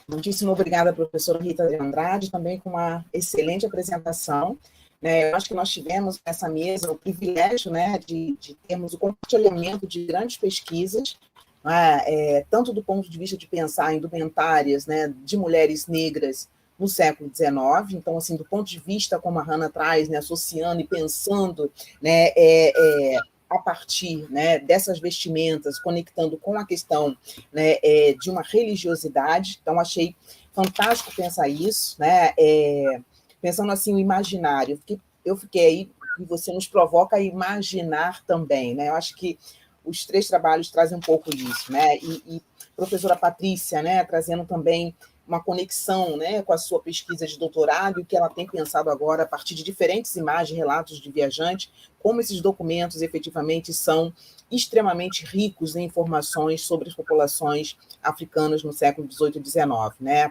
Muitíssimo obrigada, professora Rita de Andrade, também com uma excelente apresentação. Eu acho que nós tivemos nessa mesa o privilégio, né, de termos o compartilhamento de grandes pesquisas, tanto do ponto de vista de pensar em indumentárias, né, de mulheres negras no século XIX, então, assim, do ponto de vista, como a Hannah traz, né, associando e pensando, né, a partir, né, dessas vestimentas, conectando com a questão, né, de uma religiosidade. Então, achei fantástico pensar isso, né, pensando assim o imaginário, eu fiquei aí, e você nos provoca a imaginar também, né, eu acho que os 3 trabalhos trazem um pouco disso, né, e professora Patrícia, né, trazendo também uma conexão, né, com a sua pesquisa de doutorado e o que ela tem pensado agora a partir de diferentes imagens, relatos de viajante, como esses documentos efetivamente são extremamente ricos em informações sobre as populações africanas no século XVIII e XIX, né?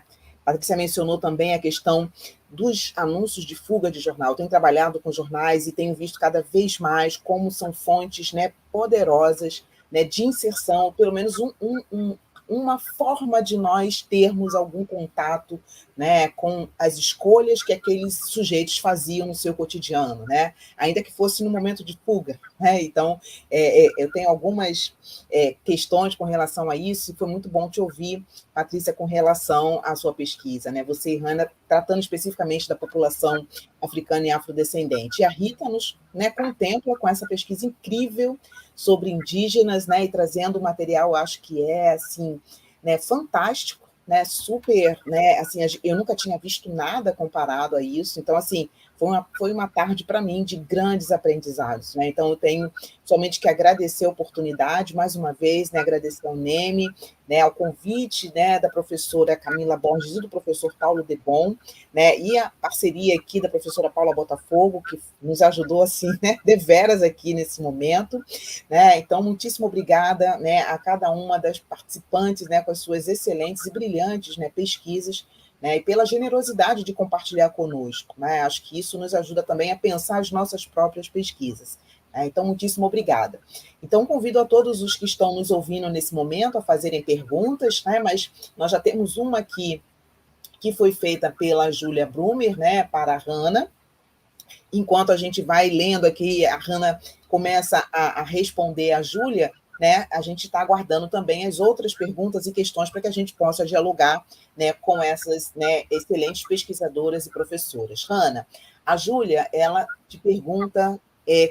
A Patrícia mencionou também a questão dos anúncios de fuga de jornal. Eu tenho trabalhado com jornais e tenho visto cada vez mais como são fontes, né, poderosas, né, de inserção, pelo menos uma forma de nós termos algum contato, né, com as escolhas que aqueles sujeitos faziam no seu cotidiano, né, ainda que fosse no momento de fuga, né? Então, eu tenho algumas questões com relação a isso, e foi muito bom te ouvir, Patrícia, com relação à sua pesquisa, né? Você e Hannah tratando especificamente da população africana e afrodescendente. E a Rita nos, né, contempla com essa pesquisa incrível sobre indígenas, né, e trazendo material, acho que assim, né, fantástico, né, super, né, assim, eu nunca tinha visto nada comparado a isso, então, assim, foi uma tarde para mim de grandes aprendizados, né? Então eu tenho somente que agradecer a oportunidade, mais uma vez, né, agradecer ao NEME, né, ao convite, né, da professora Camila Borges e do professor Paulo Debon, né, e a parceria aqui da professora Paula Botafogo, que nos ajudou, assim, né, deveras aqui nesse momento, né? Então, muitíssimo obrigada, né, a cada uma das participantes, né, com as suas excelentes e brilhantes, né, pesquisas, né, e pela generosidade de compartilhar conosco, né? Acho que isso nos ajuda também a pensar as nossas próprias pesquisas. Né? Então, muitíssimo obrigada. Então, convido a todos os que estão nos ouvindo nesse momento a fazerem perguntas, né? Mas nós já temos uma aqui que foi feita pela Júlia Brumer, né, para a Hannah. Enquanto a gente vai lendo aqui, a Hannah começa a responder a Júlia, né, a gente está aguardando também as outras perguntas e questões para que a gente possa dialogar, né, com essas, né, excelentes pesquisadoras e professoras. Hannah, a Júlia, ela te pergunta,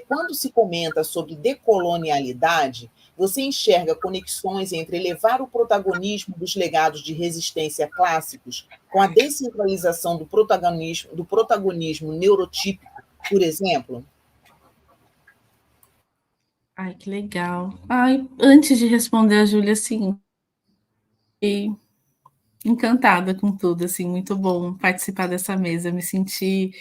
quando se comenta sobre decolonialidade, você enxerga conexões entre elevar o protagonismo dos legados de resistência clássicos com a descentralização do protagonismo neurotípico, por exemplo? Ai, que legal. Ai, antes de responder a Júlia, assim, fiquei encantada com tudo, assim, muito bom participar dessa mesa, me senti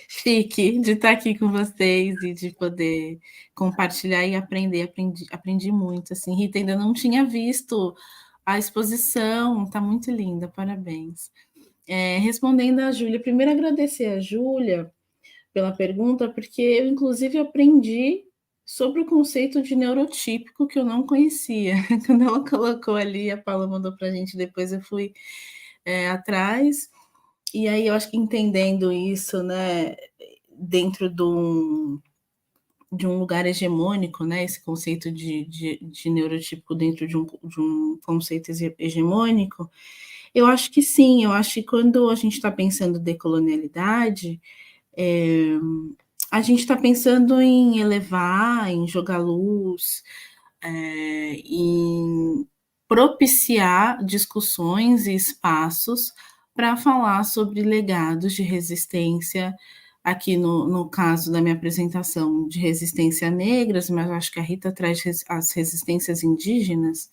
chique de estar aqui com vocês e de poder compartilhar e aprendi muito, assim, Rita, ainda não tinha visto a exposição, está muito linda, parabéns. Respondendo a Júlia, primeiro agradecer a Júlia pela pergunta, porque eu, inclusive, aprendi sobre o conceito de neurotípico que eu não conhecia. Quando ela colocou ali, a Paula mandou para a gente, depois eu fui atrás, e aí eu acho que entendendo isso, né, dentro de um lugar hegemônico, né, esse conceito de neurotípico dentro de um conceito hegemônico, eu acho que sim, eu acho que quando a gente está pensando decolonialidade, a gente está pensando em elevar, em jogar luz, em propiciar discussões e espaços para falar sobre legados de resistência, aqui no caso da minha apresentação de resistência negras, mas acho que a Rita traz as resistências indígenas,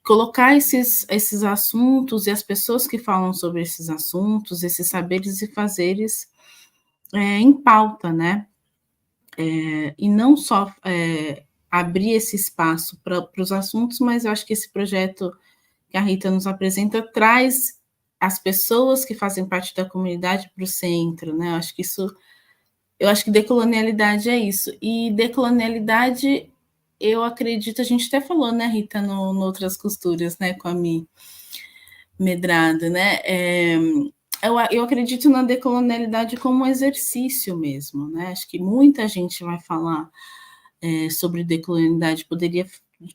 colocar esses assuntos e as pessoas que falam sobre esses assuntos, esses saberes e fazeres em pauta, né? E não só abrir esse espaço para os assuntos, mas eu acho que esse projeto que a Rita nos apresenta traz as pessoas que fazem parte da comunidade para o centro, né? Eu acho que decolonialidade é isso. E decolonialidade, eu acredito, a gente até falou, né, Rita, no Outras Costuras, né, com a Mi, Medrado, né? Eu acredito na decolonialidade como um exercício mesmo, né? Acho que muita gente vai falar sobre decolonialidade, poderia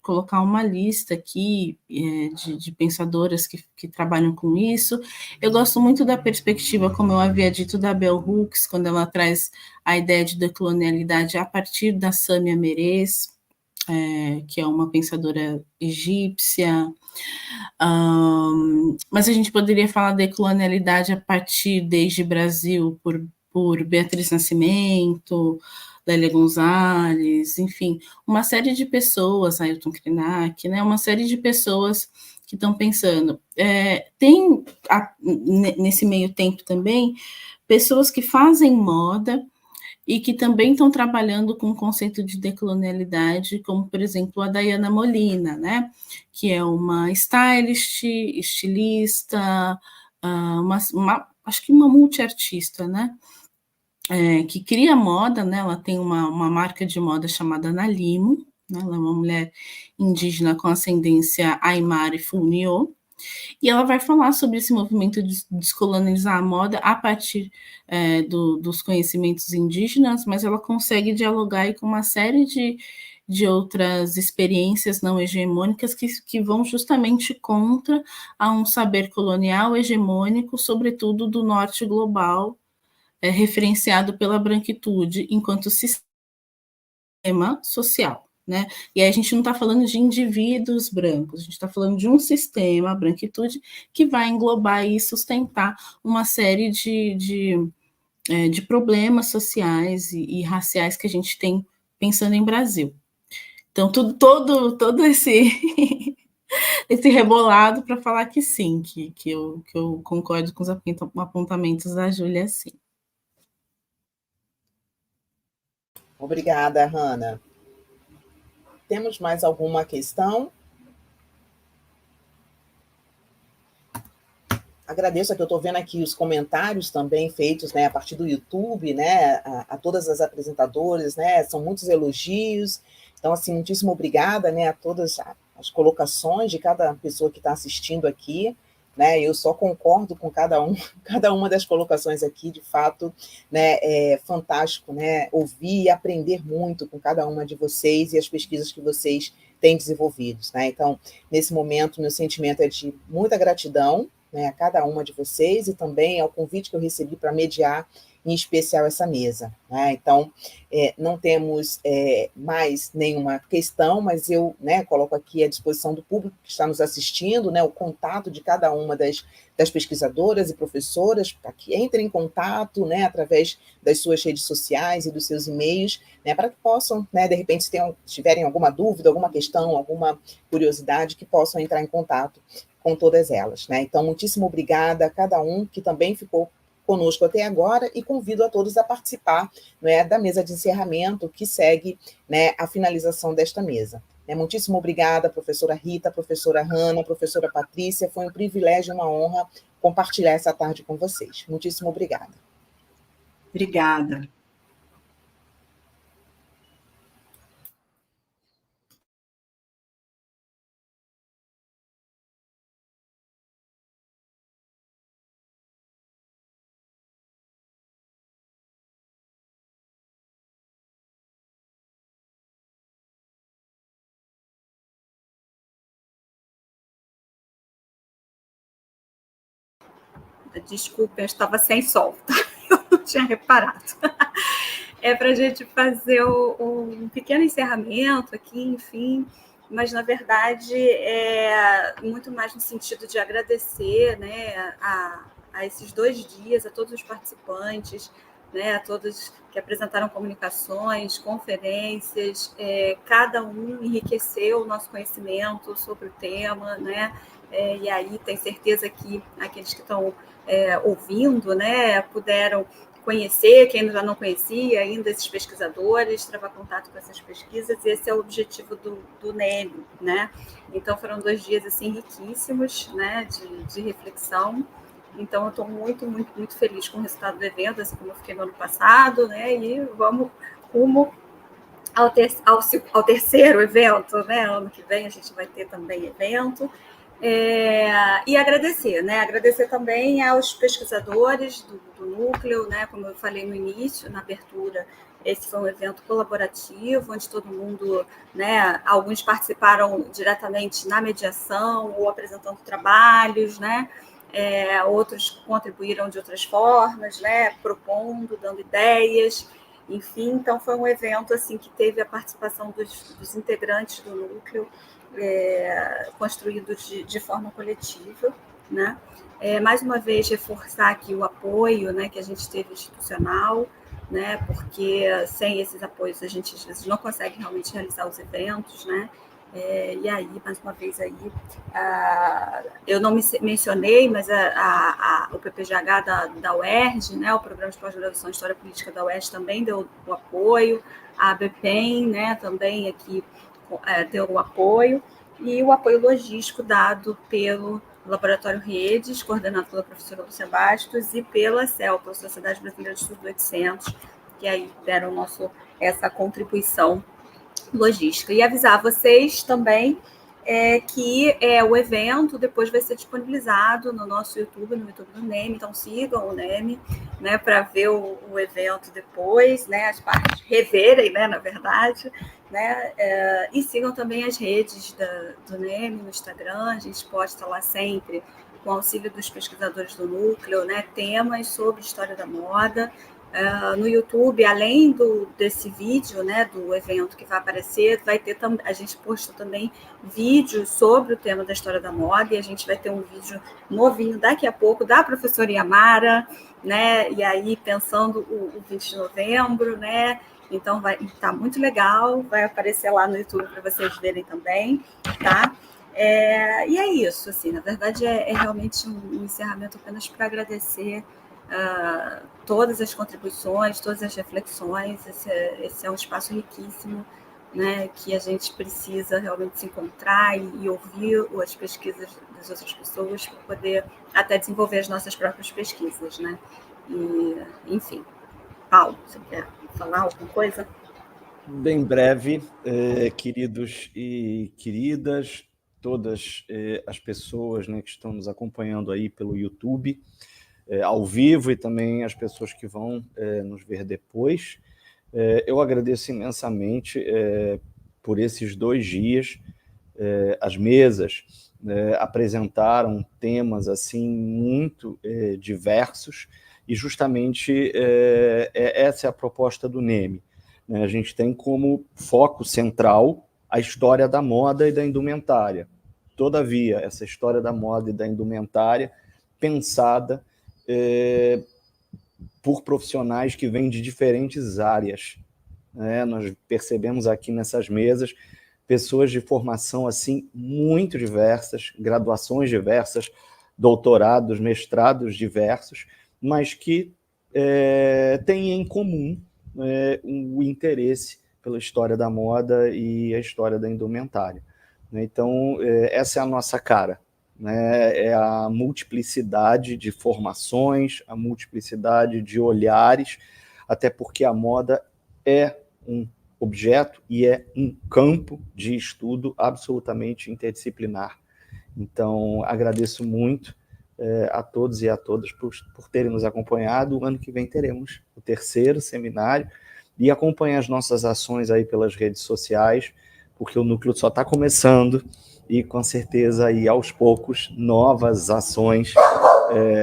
colocar uma lista aqui de pensadoras que trabalham com isso. Eu gosto muito da perspectiva, como eu havia dito, da Bell Hooks, quando ela traz a ideia de decolonialidade a partir da Samia Meres, que é uma pensadora egípcia. Mas a gente poderia falar de colonialidade a partir desde Brasil por Beatriz Nascimento, Lélia Gonzalez, enfim, uma série de pessoas, Ailton Krenak, né, uma série de pessoas que estão pensando. Tem, nesse meio tempo também, pessoas que fazem moda e que também estão trabalhando com o conceito de decolonialidade, como, por exemplo, a Diana Molina, né, que é uma stylist, estilista, acho que uma multiartista, né, que cria moda, né, ela tem uma marca de moda chamada Nalimo, né, ela é uma mulher indígena com ascendência Aymara e Funiô, e ela vai falar sobre esse movimento de descolonizar a moda a partir dos conhecimentos indígenas, mas ela consegue dialogar aí com uma série de outras experiências não hegemônicas que vão justamente contra a um saber colonial hegemônico, sobretudo do norte global, referenciado pela branquitude enquanto sistema social. Né? E aí a gente não está falando de indivíduos brancos, a gente está falando de um sistema, a branquitude, que vai englobar e sustentar uma série de problemas sociais e raciais que a gente tem pensando em Brasil. Então, todo esse esse rebolado para falar que sim, que eu concordo com os apontamentos da Júlia, sim. Obrigada, Hanna. Temos mais alguma questão? Agradeço que eu estou vendo aqui os comentários também feitos, né, a partir do YouTube, né, a todas as apresentadoras, né, são muitos elogios. Então, assim, muitíssimo obrigada, né, a todas as colocações de cada pessoa que está assistindo aqui. Né, eu só concordo com cada uma das colocações aqui, de fato, né, é fantástico, né, ouvir e aprender muito com cada uma de vocês e as pesquisas que vocês têm desenvolvido. Né? Então, nesse momento, meu sentimento é de muita gratidão, né, a cada uma de vocês e também ao convite que eu recebi para mediar, em especial, essa mesa. Né? Então, não temos mais nenhuma questão, mas eu, né, coloco aqui à disposição do público que está nos assistindo, né, o contato de cada uma das pesquisadoras e professoras, para que entrem em contato, né, através das suas redes sociais e dos seus e-mails, né, para que possam, né, de repente, se tiverem alguma dúvida, alguma questão, alguma curiosidade, que possam entrar em contato com todas elas. Né? Então, muitíssimo obrigada a cada um que também ficou conosco até agora e convido a todos a participar, né, da mesa de encerramento que segue, né, a finalização desta mesa. Muitíssimo obrigada, professora Rita, professora Hanna, professora Patrícia, foi um privilégio e uma honra compartilhar essa tarde com vocês. Muitíssimo obrigada. Obrigada. Desculpa, eu estava sem som, tá? Eu não tinha reparado. É para a gente fazer um pequeno encerramento aqui, enfim, mas, na verdade, é muito mais no sentido de agradecer, né, a esses 2 dias, a todos os participantes, né, a todos que apresentaram comunicações, conferências, cada um enriqueceu o nosso conhecimento sobre o tema, né, e aí tenho certeza que aqueles que estão ouvindo, né, puderam conhecer, quem já não conhecia ainda esses pesquisadores, travar contato com essas pesquisas, e esse é o objetivo do NEM, né? Então, foram 2 dias, assim, riquíssimos, né, de reflexão. Então, eu estou muito, muito, muito feliz com o resultado do evento, assim como eu fiquei no ano passado, né, e vamos rumo ao terceiro evento, né? Ano que vem a gente vai ter também evento, E agradecer, né? Agradecer também aos pesquisadores do núcleo, né? Como eu falei no início, na abertura, esse foi um evento colaborativo, onde todo mundo, né? Alguns participaram diretamente na mediação ou apresentando trabalhos, né? Outros contribuíram de outras formas, né? Propondo, dando ideias, enfim. Então, foi um evento assim que teve a participação dos integrantes do núcleo, construídos de forma coletiva, né? Mais uma vez, reforçar aqui o apoio, né, que a gente teve institucional, né, porque sem esses apoios a gente às vezes não consegue realmente realizar os eventos, né? E aí, mais uma vez, aí, eu não mencionei, mas o PPGH da UERJ, né, o Programa de Pós-Graduação em História Política da UERJ também deu o apoio, a ABPEM, né, também aqui deu o apoio, e o apoio logístico dado pelo Laboratório Redes, coordenado pela professora Lúcia Bastos, e pela CELPA, Sociedade Brasileira de Estudo 800, que aí deram essa contribuição logística. E avisar vocês também que o evento depois vai ser disponibilizado no nosso YouTube, no YouTube do NEM, então sigam o NEM, né, para ver o evento depois, né, as partes reverem, né, na verdade, né, e sigam também as redes do NEM no Instagram, a gente posta lá sempre, com auxílio dos pesquisadores do núcleo, né, temas sobre história da moda. No YouTube, além desse vídeo, né, do evento que vai aparecer, vai ter a gente posta também vídeos sobre o tema da história da moda, e a gente vai ter um vídeo novinho daqui a pouco da professora Yamara, né, e aí pensando o 20 de novembro, né, então vai estar muito legal, vai aparecer lá no YouTube para vocês verem também, tá? E é isso, assim, na verdade é realmente um encerramento apenas para agradecer todas as contribuições, todas as reflexões. Esse é um espaço riquíssimo, né, que a gente precisa realmente se encontrar e ouvir as pesquisas das outras pessoas para poder até desenvolver as nossas próprias pesquisas, né? E, enfim, Paulo, você quer falar alguma coisa? Bem breve, queridos e queridas, todas as pessoas, né, que estão nos acompanhando aí pelo YouTube, ao vivo, e também as pessoas que vão nos ver depois. Eu agradeço imensamente por esses 2 dias. As mesas apresentaram temas assim muito diversos, e justamente essa é a proposta do NEM. A gente tem como foco central a história da moda e da indumentária. Todavia, essa história da moda e da indumentária pensada por profissionais que vêm de diferentes áreas. Nós percebemos aqui nessas mesas pessoas de formação assim muito diversas, graduações diversas, doutorados, mestrados diversos, mas que têm em comum o interesse pela história da moda e a história da indumentária. Então, essa é a nossa cara. É a multiplicidade de formações, a multiplicidade de olhares, até porque a moda é um objeto e é um campo de estudo absolutamente interdisciplinar. Então, agradeço muito a todos e a todas por terem nos acompanhado. O ano que vem teremos o 3º seminário, e acompanhe as nossas ações aí pelas redes sociais, porque o núcleo só está começando, e com certeza aí aos poucos novas ações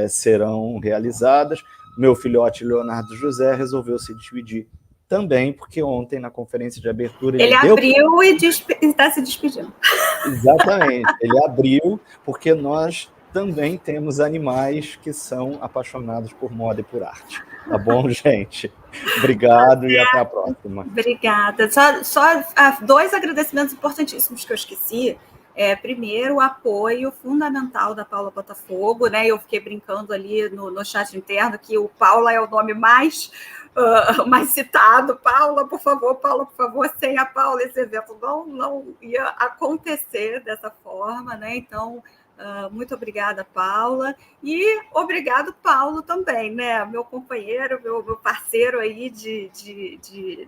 serão realizadas. Meu filhote Leonardo José resolveu se despedir também, porque ontem na conferência de abertura ele abriu e está se despedindo. Exatamente, ele abriu, porque nós também temos animais que são apaixonados por moda e por arte. Tá bom, gente? Obrigado e até a próxima. Obrigada. Só 2 agradecimentos importantíssimos que eu esqueci. Primeiro, o apoio fundamental da Paula Botafogo, né? Eu fiquei brincando ali no chat interno que o Paula é o nome mais citado. Paula, por favor, sem a Paula esse evento não ia acontecer dessa forma, né? Então, muito obrigada, Paula, e obrigado, Paulo, também, né? Meu companheiro, meu parceiro aí de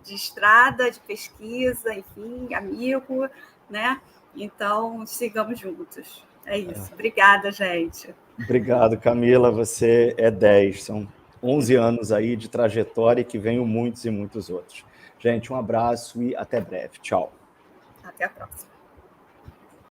estrada, de pesquisa, enfim, amigo, né? Então, sigamos juntos. É isso. Obrigada, gente. Obrigado, Camila. Você é 10. São 11 anos aí de trajetória que venham muitos e muitos outros. Gente, um abraço e até breve. Tchau. Até a próxima.